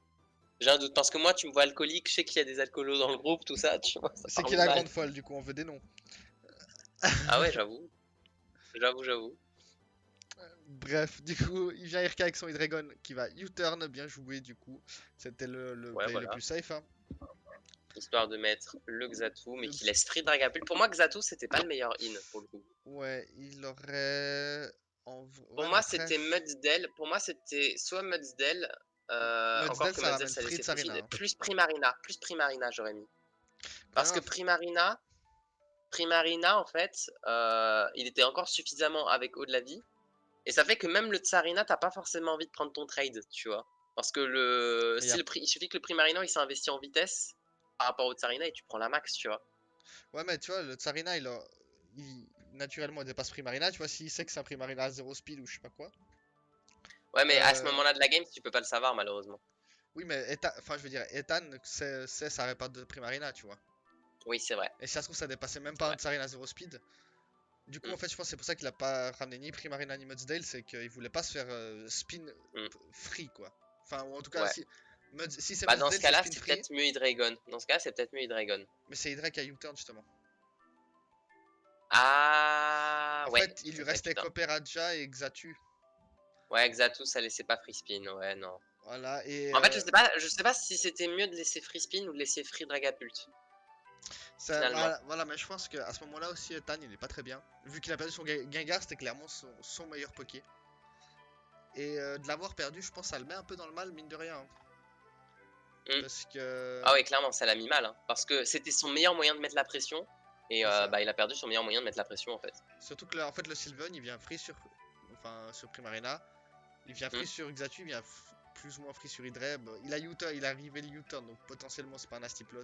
Speaker 2: J'ai un doute parce que moi, tu me vois alcoolique, je sais qu'il y a des alcoolos dans le groupe, tout ça, tu vois, ça
Speaker 1: C'est qui
Speaker 2: parle
Speaker 1: la
Speaker 2: mal.
Speaker 1: grande folle, du coup, on veut des noms.
Speaker 2: Ah ouais, j'avoue. J'avoue.
Speaker 1: Bref, du coup, il vient RK avec son Hydreigon qui va U-turn, bien joué, du coup. C'était le
Speaker 2: Ouais,
Speaker 1: play le
Speaker 2: voilà.
Speaker 1: plus safe. Hein.
Speaker 2: Histoire de mettre le Xatu, mais
Speaker 1: Le
Speaker 2: qui
Speaker 1: X-
Speaker 2: laisse free Dragapult. Pour moi, Xatu, c'était pas le meilleur in, pour le coup.
Speaker 1: Ouais, il aurait.
Speaker 2: Pour
Speaker 1: Ouais, mais
Speaker 2: moi,
Speaker 1: après.
Speaker 2: c'était Mudsdale. Pour moi, c'était soit Mudsdale, encore
Speaker 1: Mudsdale,
Speaker 2: que
Speaker 1: ça
Speaker 2: Mudsdale,
Speaker 1: ramène
Speaker 2: ça
Speaker 1: free de
Speaker 2: laissait free,
Speaker 1: Sarina. Hein.
Speaker 2: plus Primarina. Plus Primarina, j'aurais mis.
Speaker 1: Le
Speaker 2: Parce
Speaker 1: problème,
Speaker 2: que Primarina, en fait, il était encore suffisamment avec haut de la vie. Et ça fait que même le Tsarina, t'as pas forcément envie de prendre ton trade, tu vois. Parce que
Speaker 1: il y a-
Speaker 2: il suffit que le Primarina il s'est investi en vitesse par rapport au Tsarina et tu prends la max, tu vois.
Speaker 1: Ouais, mais tu vois, le Tsarina, naturellement, il dépasse Primarina. Tu vois, s'il sait que c'est un Primarina à 0 speed ou je sais pas quoi.
Speaker 2: Ouais, mais à ce
Speaker 1: Euh,
Speaker 2: moment-là de la game, tu peux pas le savoir, malheureusement.
Speaker 1: Oui, mais enfin, je veux dire, Ethan sait sa répart de Primarina, tu vois.
Speaker 2: Oui, c'est vrai.
Speaker 1: Et si ça se trouve, ça dépassait même
Speaker 2: C'est
Speaker 1: pas un
Speaker 2: vrai.
Speaker 1: Tsarina à 0 speed. Du coup,
Speaker 2: Mm,
Speaker 1: en fait, je pense que c'est pour ça qu'il a pas ramené ni Primarina ni Mudsdale, c'est qu'il voulait pas se faire spin
Speaker 2: mm,
Speaker 1: free, quoi. Enfin, ou en tout cas,
Speaker 2: ouais.
Speaker 1: si c'est
Speaker 2: Bah, dans ce
Speaker 1: Mudsdale, c'est
Speaker 2: cas-là,
Speaker 1: spin
Speaker 2: c'est
Speaker 1: free,
Speaker 2: peut-être mieux Hydreigon. Dans ce cas, c'est peut-être mieux Hydreigon.
Speaker 1: mais c'est Hydra qui a U-turn, justement.
Speaker 2: Ah,
Speaker 1: En
Speaker 2: ouais.
Speaker 1: fait, il lui
Speaker 2: Ouais,
Speaker 1: restait
Speaker 2: putain.
Speaker 1: Copperajah et Xatu.
Speaker 2: Ouais, Xatu, ça laissait pas free spin. Ouais, non.
Speaker 1: Voilà, et
Speaker 2: En fait, je sais pas si c'était mieux de laisser free spin ou de laisser free Dragapult, finalement.
Speaker 1: voilà, mais je pense qu'à ce moment-là aussi, Ethan, il est pas très bien. Vu qu'il a perdu son Gengar, c'était clairement son meilleur Poké. Et de l'avoir perdu, je pense, ça le met un peu dans le mal, mine de rien. Hein.
Speaker 2: Mm.
Speaker 1: Parce que.
Speaker 2: Ah ouais, clairement, ça l'a mis mal. Hein, parce que c'était son meilleur moyen de mettre la pression. Et
Speaker 1: C'est ça.
Speaker 2: bah, il a perdu son meilleur moyen de mettre la pression, en fait.
Speaker 1: Surtout que en fait, le Sylveon, il vient free sur. Enfin, sur Primarina. Il vient
Speaker 2: Mm.
Speaker 1: free sur Xatu, il vient plus ou moins free sur Hydreb. Il a U-turn, il a arrivé le U-turn, donc potentiellement, c'est pas un Nasty Plot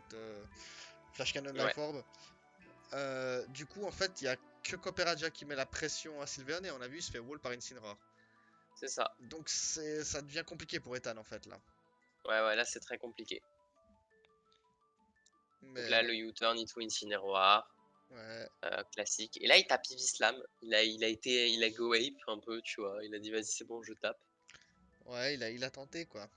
Speaker 1: Flash Cannon
Speaker 2: Ouais,
Speaker 1: Life Orb. Du coup, en fait, il y a que Copperajah qui met la pression à Sylveon et on a vu, il se fait wall par Incineroar.
Speaker 2: c'est ça.
Speaker 1: Donc ça devient compliqué pour Ethan en fait là.
Speaker 2: Ouais, là, c'est très compliqué. Donc
Speaker 1: Mais
Speaker 2: là, le U-turn, il Incineroar.
Speaker 1: ouais,
Speaker 2: Classique. Et là, il tape Slam. Il a go ape un peu, tu vois. Il a dit, vas-y, c'est bon, je tape.
Speaker 1: ouais, il a tenté quoi.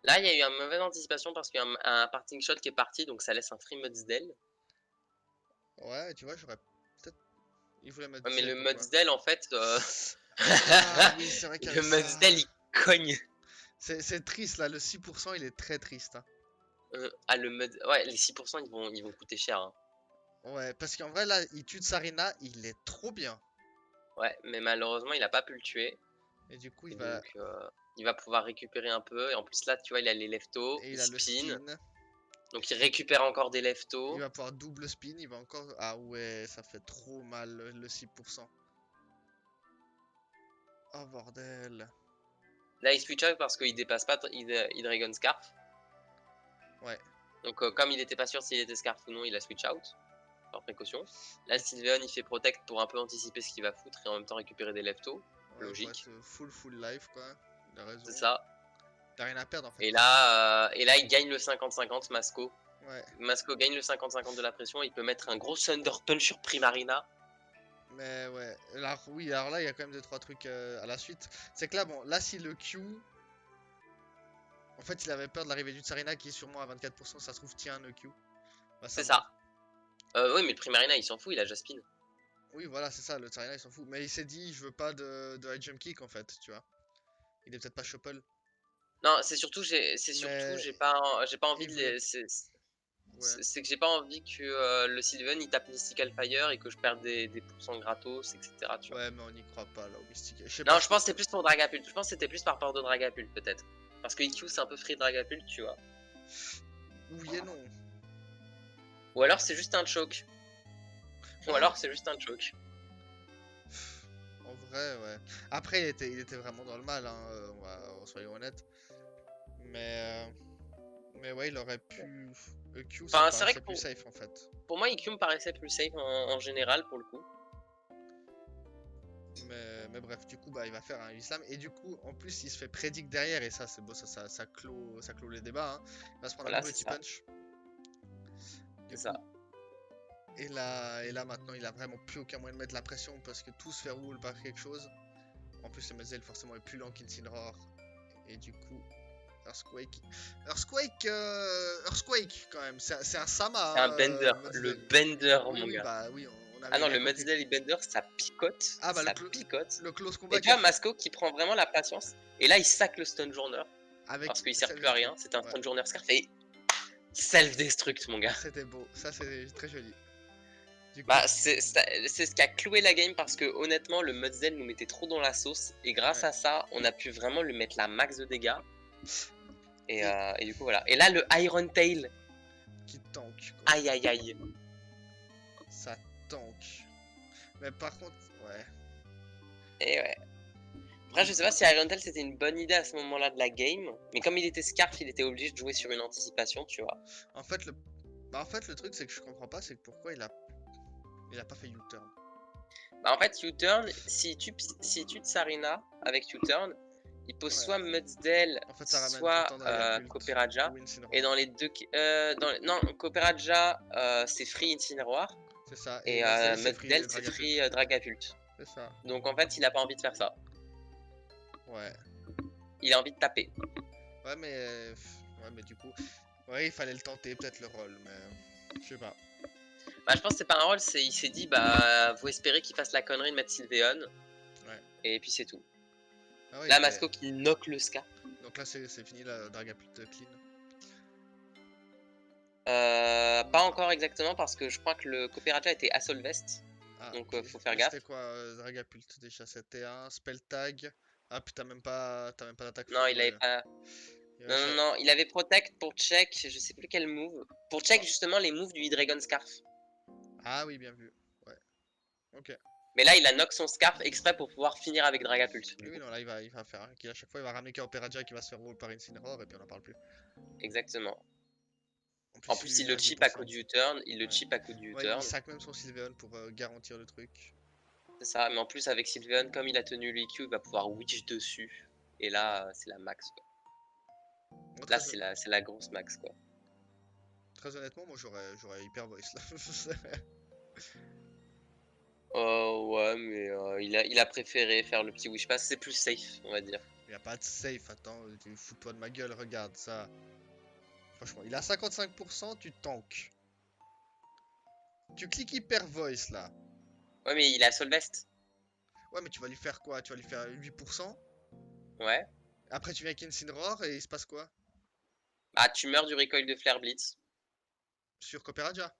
Speaker 2: Là, il y a eu une mauvaise anticipation parce qu'il y a un parting shot qui est parti, donc ça laisse un free Mudsdale.
Speaker 1: Ouais, tu vois, j'aurais peut-être. Il voulait mettre
Speaker 2: Ouais, mais
Speaker 1: Z
Speaker 2: le
Speaker 1: ou quoi.
Speaker 2: Mudsdale, en fait,
Speaker 1: Ah oui, c'est vrai qu'il y
Speaker 2: le
Speaker 1: avait ça.
Speaker 2: Mudsdale, il cogne.
Speaker 1: C'est triste là, le 6% il est très triste. Hein.
Speaker 2: Ouais, les 6%, ils vont coûter cher. Hein.
Speaker 1: Ouais, parce qu'en vrai là, il tue Tsarina, il est trop bien.
Speaker 2: Ouais, mais malheureusement, il a pas pu le tuer.
Speaker 1: Et du coup,
Speaker 2: Et donc, il va pouvoir récupérer un peu. Et en plus, là, tu vois, il a les leftos,
Speaker 1: et
Speaker 2: il
Speaker 1: il a le
Speaker 2: spin.
Speaker 1: spin.
Speaker 2: Donc, il récupère encore des
Speaker 1: Il
Speaker 2: leftos.
Speaker 1: va pouvoir double spin, il va encore. Ah ouais, ça fait trop mal le 6%. Oh bordel.
Speaker 2: Là, il switch out parce qu'il dépasse pas Hydreigon Scarf.
Speaker 1: Ouais.
Speaker 2: Donc, comme il était pas sûr s'il était Scarf ou non, il a switch out. Par précaution. Là, Sylveon, il fait Protect pour un peu anticiper ce qu'il va foutre et en même temps récupérer des leftos.
Speaker 1: Ouais, pour
Speaker 2: Logique.
Speaker 1: être full life quoi. Il a raison.
Speaker 2: C'est ça.
Speaker 1: T'as rien à perdre en fait.
Speaker 2: Et là, il gagne le 50-50, Masco.
Speaker 1: Ouais.
Speaker 2: Masco gagne le 50-50 de la pression. Il peut mettre un gros Thunder Punch sur Primarina.
Speaker 1: Mais ouais. Alors, oui, alors là, il y a quand même 2-3 trucs à la suite. C'est que là, bon, là, si le Q. En fait, il avait peur de l'arrivée du Tsarina qui est sûrement à 24%. Ça se trouve, tiens, le Q. Va
Speaker 2: C'est
Speaker 1: savoir.
Speaker 2: ça. Oui, mais le Primarina, il s'en fout, il a Jaspin.
Speaker 1: Oui, voilà, c'est ça. Le Tsarina, il s'en fout. Mais il s'est dit, je veux pas de high jump kick en fait, tu vois. Il est peut-être pas Shuffle.
Speaker 2: Non, c'est surtout,
Speaker 1: Mais.
Speaker 2: j'ai pas envie
Speaker 1: Il
Speaker 2: de
Speaker 1: voulait.
Speaker 2: les.
Speaker 1: Ouais.
Speaker 2: C'est que j'ai pas envie que le Sylveon il tape Mystical Fire et que je perde des pourcents gratos, etc. Tu vois.
Speaker 1: Ouais, mais on y croit pas là au Mystique. Je sais
Speaker 2: Non,
Speaker 1: pas
Speaker 2: je
Speaker 1: trop.
Speaker 2: pense que c'était plus pour Dragapult. Je pense que c'était plus par peur de Dragapult, peut-être. Parce que IQ, c'est un peu free Dragapult, tu vois.
Speaker 1: Oui et non.
Speaker 2: Ou alors c'est juste un choke. Ou
Speaker 1: Ouais.
Speaker 2: alors c'est juste un choke.
Speaker 1: En vrai, ouais. Après, il était vraiment dans le mal, hein, soyons honnêtes. Mais, mais ouais, il aurait pu. Q, ça me
Speaker 2: Enfin, c'est vrai
Speaker 1: paraissait
Speaker 2: que
Speaker 1: plus safe en fait.
Speaker 2: pour moi, IQ me paraissait plus safe en général pour le coup.
Speaker 1: Mais bref, du coup, bah, il va faire un Islam. Et du coup, en plus, il se fait prédict derrière. Et ça, c'est beau, ça clôt les débats. Hein. Il va se prendre un
Speaker 2: Voilà,
Speaker 1: double
Speaker 2: c'est
Speaker 1: petit
Speaker 2: ça.
Speaker 1: punch.
Speaker 2: C'est
Speaker 1: Du
Speaker 2: ça.
Speaker 1: coup, Et là maintenant il a vraiment plus aucun moyen de mettre la pression parce que tout se fait roule par quelque chose. En plus le Mudsdale forcément est plus lent qu'Incineroar. Et du coup, Earthquake. Earthquake quand même, c'est un Sama,
Speaker 2: C'est un bender. Le
Speaker 1: Mudsdale.
Speaker 2: bender,
Speaker 1: Oui,
Speaker 2: mon
Speaker 1: oui,
Speaker 2: gars.
Speaker 1: bah oui, on
Speaker 2: Ah
Speaker 1: avait
Speaker 2: non,
Speaker 1: bien
Speaker 2: le
Speaker 1: compris.
Speaker 2: Mudsdale Bender, ça picote.
Speaker 1: Ah bah
Speaker 2: Ça picote.
Speaker 1: le close
Speaker 2: Et
Speaker 1: combat
Speaker 2: tu
Speaker 1: qui a
Speaker 2: vois,
Speaker 1: fait
Speaker 2: Masco qui prend vraiment la patience. Et là, il sac le stun journeur.
Speaker 1: avec
Speaker 2: Parce qu'il sert plus à rien.
Speaker 1: self-destruct.
Speaker 2: C'est un
Speaker 1: Ouais,
Speaker 2: stun journeur scarf. Et self-destruct, mon gars.
Speaker 1: c'était beau, ça c'est très joli. Du coup,
Speaker 2: Bah, c'est ce qui a cloué la game parce que honnêtement, le Mudsdale nous mettait trop dans la sauce. Et grâce
Speaker 1: ouais.
Speaker 2: à ça, on a pu vraiment lui mettre la max de dégâts.
Speaker 1: Et
Speaker 2: Et du coup, voilà. Et là, le Iron Tail.
Speaker 1: qui tank quoi.
Speaker 2: Aïe aïe aïe.
Speaker 1: Ça tank. Mais par contre, ouais.
Speaker 2: Et ouais. Après, je sais pas si Iron Tail c'était une bonne idée à ce moment-là de la game. Mais comme il était Scarf, il était obligé de jouer sur une anticipation, tu vois.
Speaker 1: En fait, le truc, c'est que je comprends pas, c'est pourquoi il a pas fait U-turn.
Speaker 2: Bah, en fait, U-turn, si tu Tsarina avec U-turn, il pose
Speaker 1: Ouais.
Speaker 2: soit Mudsdale,
Speaker 1: En fait, ça ramène tout le
Speaker 2: soit
Speaker 1: temps Dragapult
Speaker 2: Copperajah.
Speaker 1: ou Incineroar.
Speaker 2: Et dans les deux. Non, Copperajah, c'est Free Incineroar.
Speaker 1: C'est ça. Et
Speaker 2: Et
Speaker 1: Mudsdale, c'est free
Speaker 2: Mudsdale, c'est
Speaker 1: Dragapult.
Speaker 2: Free Dragapult.
Speaker 1: C'est ça.
Speaker 2: Donc en fait, il a pas envie de faire ça.
Speaker 1: Ouais.
Speaker 2: Il a envie de taper.
Speaker 1: Ouais, mais du coup, ouais, il fallait le tenter, peut-être le rôle, mais je sais pas.
Speaker 2: Bah, je pense que c'est pas un rôle, il s'est dit, bah, vous espérez qu'il fasse la connerie de mettre Sylveon.
Speaker 1: Ouais.
Speaker 2: Et puis c'est tout.
Speaker 1: Ah oui,
Speaker 2: Là,
Speaker 1: mais-
Speaker 2: Masco qui knock le Ska.
Speaker 1: Donc là, c'est fini la Dragapult clean.
Speaker 2: Pas encore exactement parce que je crois que le Copperajah était Assault Vest.
Speaker 1: Ah,
Speaker 2: Donc
Speaker 1: ok.
Speaker 2: faut faire
Speaker 1: Mais
Speaker 2: gaffe.
Speaker 1: c'était quoi Dragapult déjà? C'était un spell tag. Ah, puis t'as même pas d'attaque
Speaker 2: Non,
Speaker 1: full,
Speaker 2: il avait
Speaker 1: ouais.
Speaker 2: pas.
Speaker 1: Il
Speaker 2: Non,
Speaker 1: avait
Speaker 2: non,
Speaker 1: fait-
Speaker 2: non, il avait Protect pour check, je sais plus quel move. Pour check justement les moves du Hydreigon Scarf.
Speaker 1: Ah oui, bien vu. Ouais. Ok.
Speaker 2: Mais là, il a knock son Scarf exprès pour pouvoir finir avec Dragapult.
Speaker 1: Oui, oui, non, là, il va faire. À chaque fois, il va ramener qu'à Operaja qui va se faire roll par Incineroar et puis on en parle plus.
Speaker 2: Exactement.
Speaker 1: En
Speaker 2: En
Speaker 1: plus,
Speaker 2: plus,
Speaker 1: il
Speaker 2: il
Speaker 1: lui
Speaker 2: le
Speaker 1: reste
Speaker 2: chip à coup
Speaker 1: 10%.
Speaker 2: du U-turn. Il le
Speaker 1: Ouais.
Speaker 2: chip à coup du
Speaker 1: Ouais, il
Speaker 2: U-turn.
Speaker 1: sac même son Sylveon pour garantir le truc.
Speaker 2: C'est ça. Mais en plus, avec Sylveon, comme il a tenu l'EQ, il va pouvoir witch dessus. Et là, c'est la max, quoi.
Speaker 1: Moi,
Speaker 2: Là, c'est la grosse max, quoi.
Speaker 1: très honnêtement, moi j'aurais Hyper Voice là.
Speaker 2: Oh, ouais, mais il a préféré faire le petit wish pass. C'est plus safe, on va dire.
Speaker 1: Y a pas de safe, attends, tu fous-toi de ma gueule, regarde ça. Franchement, il a 55%, tu tankes. Tu cliques Hyper Voice là.
Speaker 2: Ouais, mais il a Soul Vest.
Speaker 1: Ouais, mais tu vas lui faire quoi? Tu vas lui faire 8%.
Speaker 2: Ouais.
Speaker 1: Après, tu viens avec Incineroar et il se passe quoi?
Speaker 2: Ah, tu meurs du recoil de Flare Blitz.
Speaker 1: Sur Copperajah.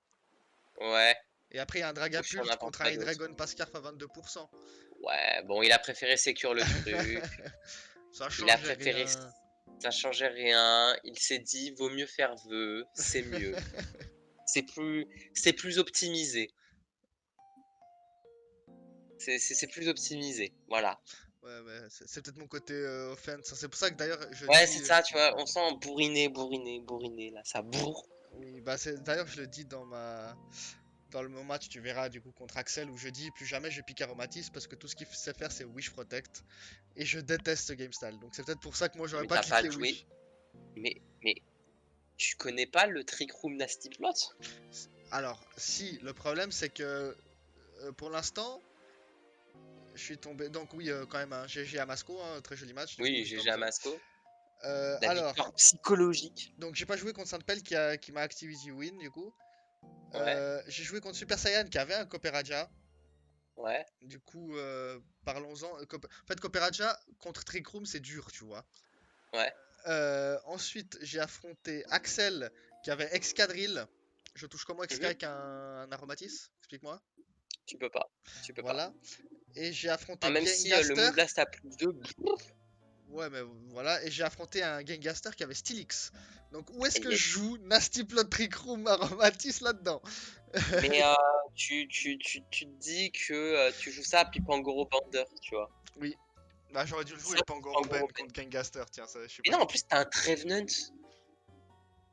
Speaker 2: Ouais.
Speaker 1: Et après, il y a un
Speaker 2: Ou sur
Speaker 1: Dragapult
Speaker 2: n'importe
Speaker 1: contre un
Speaker 2: quoi d'autre.
Speaker 1: Hydreigon Pascarf à 22%.
Speaker 2: Ouais, bon, il a préféré sécure le truc.
Speaker 1: Ça
Speaker 2: Il a
Speaker 1: change
Speaker 2: préféré.
Speaker 1: rien.
Speaker 2: Ça changeait rien. Il s'est dit, vaut mieux faire vœu, c'est mieux. C'est plus optimisé. C'est plus optimisé. Voilà.
Speaker 1: Ouais, mais c'est peut-être mon côté offense. C'est pour ça que d'ailleurs, je
Speaker 2: Ouais,
Speaker 1: dis.
Speaker 2: c'est ça, tu vois. On sent bourriné, bourriné, bourriné. Là, ça bourre.
Speaker 1: Oui, bah d'ailleurs, je le dis mon match, tu verras du coup contre Axel où je dis plus jamais je pique Aromatis parce que tout ce qu'il sait faire c'est Wish Protect et je déteste ce game style. Donc c'est peut-être pour ça que moi j'aurais
Speaker 2: Mais
Speaker 1: pas
Speaker 2: t'as pas
Speaker 1: cliqué
Speaker 2: joué.
Speaker 1: Wish.
Speaker 2: Mais tu connais pas le Trick Room Nasty Plot?
Speaker 1: Alors, si, le problème c'est que pour l'instant, je suis tombé. Donc, oui, quand même, un GG à Masco, hein, très joli match, du coup,
Speaker 2: Oui,
Speaker 1: victoire
Speaker 2: GG
Speaker 1: 2-0.
Speaker 2: Amasco. La
Speaker 1: Alors,
Speaker 2: victoire psychologique.
Speaker 1: donc j'ai pas joué contre Saint-Pel qui m'a Activity Win, du coup.
Speaker 2: Ouais,
Speaker 1: J'ai joué contre Super Saiyan qui avait un Copperajah.
Speaker 2: ouais.
Speaker 1: Du coup, parlons-en. En fait, Copperajah contre Trick Room, c'est dur, tu vois.
Speaker 2: Ouais.
Speaker 1: Ensuite, j'ai affronté Axel qui avait Excadrill. Je touche comment Exca
Speaker 2: Mhm.
Speaker 1: avec un Aromatis? Explique-moi.
Speaker 2: Tu peux pas. Tu peux pas.
Speaker 1: Voilà. Et j'ai affronté
Speaker 2: Enfin, même si le
Speaker 1: Gengaster.
Speaker 2: Moonblast a plus de.
Speaker 1: Ouais, mais voilà. Et j'ai affronté un Gengaster qui avait Steelix. Donc, où est-ce que je
Speaker 2: Yes.
Speaker 1: joue Nasty Plot Trick Room Aromatis là-dedans?
Speaker 2: Mais tu te dis que tu joues ça à Pipangoro Bander, tu vois.
Speaker 1: Oui. Bah, j'aurais dû le jouer
Speaker 2: Ça,
Speaker 1: Pangoro Ben
Speaker 2: Pipangoro Ben.
Speaker 1: contre Gengaster. Tiens, ça, je suis
Speaker 2: Et
Speaker 1: pas
Speaker 2: non, en
Speaker 1: con.
Speaker 2: plus, t'as un Trevenant.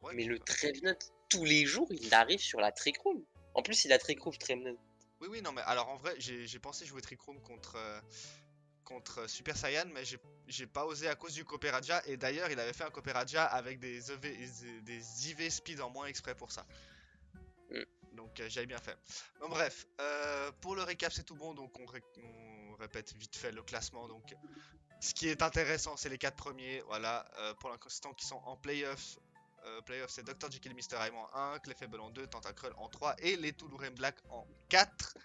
Speaker 1: Ouais,
Speaker 2: Mais
Speaker 1: tu
Speaker 2: le
Speaker 1: peux.
Speaker 2: Trevenant, tous les jours, il arrive sur la Trick Room. En plus, il a Trick Room Trevenant.
Speaker 1: Oui, oui, non, mais alors en vrai, j'ai pensé jouer Trick Room contre Super Saiyan, mais j'ai pas osé à cause du Copperajah. Et d'ailleurs, il avait fait un Copperajah avec des IV speed en moins exprès pour ça.
Speaker 2: Mm.
Speaker 1: Donc j'avais bien fait. Bon, bref, pour le récap c'est tout bon, donc on répète vite fait le classement. Donc ce qui est intéressant c'est les 4 premiers, voilà, pour l'instant qui sont en playoff. Playoff c'est Dr. Jekyll et Mr. Hyde en 1, Clefable en 2, Tentacruel en 3 et les Toulouren Black en 4.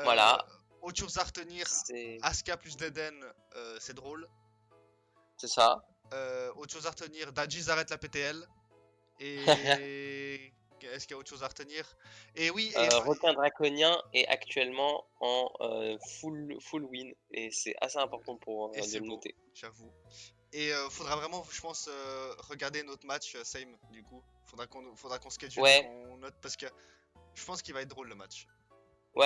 Speaker 2: Voilà,
Speaker 1: Autre chose à retenir,
Speaker 2: c'est
Speaker 1: Asuka plus Deden, c'est drôle.
Speaker 2: ça.
Speaker 1: Autre chose à retenir, Dajis arrête la PTL. Et est-ce qu'il y a autre chose à retenir? Et oui,
Speaker 2: Requin Draconien est actuellement en full win et c'est assez important pour
Speaker 1: et
Speaker 2: de
Speaker 1: c'est
Speaker 2: le
Speaker 1: beau,
Speaker 2: noter.
Speaker 1: j'avoue. Et faudra vraiment, je pense, regarder notre match, Same, du coup. Faudra qu'on schedule et
Speaker 2: Ouais.
Speaker 1: qu'on note parce que je pense qu'il va être drôle le match.
Speaker 2: Ouais,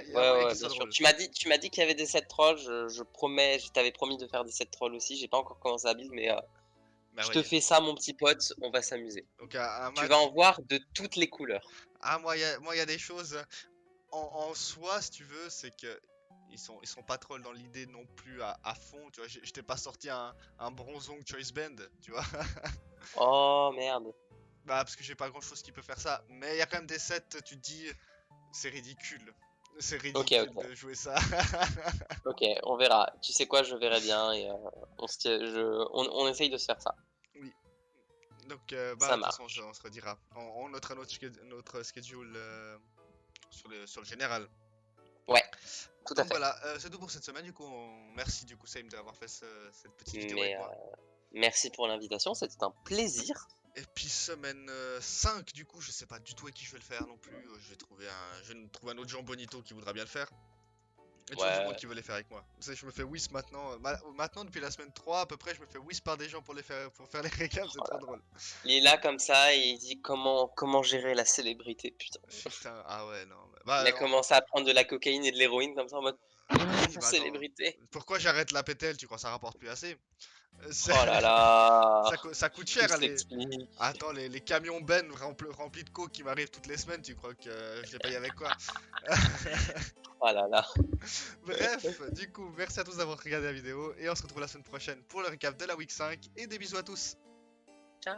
Speaker 1: Il y a moyen qu'il
Speaker 2: bien
Speaker 1: soit
Speaker 2: sûr.
Speaker 1: drôle.
Speaker 2: Tu m'as dit qu'il y avait des set trolls. Je promets, je t'avais promis de faire des set trolls aussi. J'ai pas encore commencé à build, mais
Speaker 1: Bah
Speaker 2: je
Speaker 1: ouais,
Speaker 2: te fais ça, mon petit pote. On va s'amuser.
Speaker 1: donc un
Speaker 2: Tu
Speaker 1: match.
Speaker 2: vas en voir de toutes les couleurs.
Speaker 1: Ah, moi, il y a des choses en soi, si tu veux, c'est que ils sont pas trolls dans l'idée non plus à fond. Tu vois, je t'ai pas sorti un bronzong choice band, tu vois.
Speaker 2: Oh merde.
Speaker 1: Bah, parce que j'ai pas grand chose qui peut faire ça. Mais il y a quand même des sets, tu te dis, c'est ridicule. C'est
Speaker 2: Ok,
Speaker 1: ridicule
Speaker 2: ok.
Speaker 1: de jouer ça.
Speaker 2: Ok, on verra. Tu sais quoi, je verrai bien et on essaye de se faire ça.
Speaker 1: Oui. Donc, bah,
Speaker 2: Ça
Speaker 1: de toute façon,
Speaker 2: marche.
Speaker 1: on se redira. On notera notre schedule sur le général.
Speaker 2: Ouais, tout à
Speaker 1: Donc
Speaker 2: fait.
Speaker 1: voilà, c'est tout pour cette semaine. Du coup, merci du coup, Saïm, d'avoir fait cette petite vidéo avec
Speaker 2: Mais
Speaker 1: moi.
Speaker 2: merci pour l'invitation, c'était un plaisir.
Speaker 1: Et puis semaine 5, du coup, je sais pas du tout avec qui je vais le faire non plus. Je vais trouver un autre Jean Bonito qui voudra bien le faire. Il y a toujours du monde
Speaker 2: Ouais.
Speaker 1: qui veut les faire avec moi. Tu sais, je me fais whiz maintenant. Maintenant, depuis la semaine 3, à peu près, je me fais whiz par des gens pour faire les récaps, c'est trop drôle.
Speaker 2: Il est là comme ça et il dit comment gérer la célébrité, putain.
Speaker 1: Putain, ah ouais, non.
Speaker 2: Il a commencé à prendre de la cocaïne et de l'héroïne comme ça en mode
Speaker 1: oui,
Speaker 2: la
Speaker 1: bah attends.
Speaker 2: célébrité.
Speaker 1: Pourquoi j'arrête la PTL? Tu crois que ça rapporte plus assez?
Speaker 2: Oh là là,
Speaker 1: Ça coûte
Speaker 2: tout
Speaker 1: cher, allez.
Speaker 2: s'explique.
Speaker 1: Attends, les camions Ben remplis de coke qui m'arrivent toutes les semaines, tu crois que je les paye avec quoi?
Speaker 2: Oh là là.
Speaker 1: Bref, du coup, merci à tous d'avoir regardé la vidéo et on se retrouve la semaine prochaine pour le récap de la week 5 et des bisous à tous.
Speaker 2: Ciao.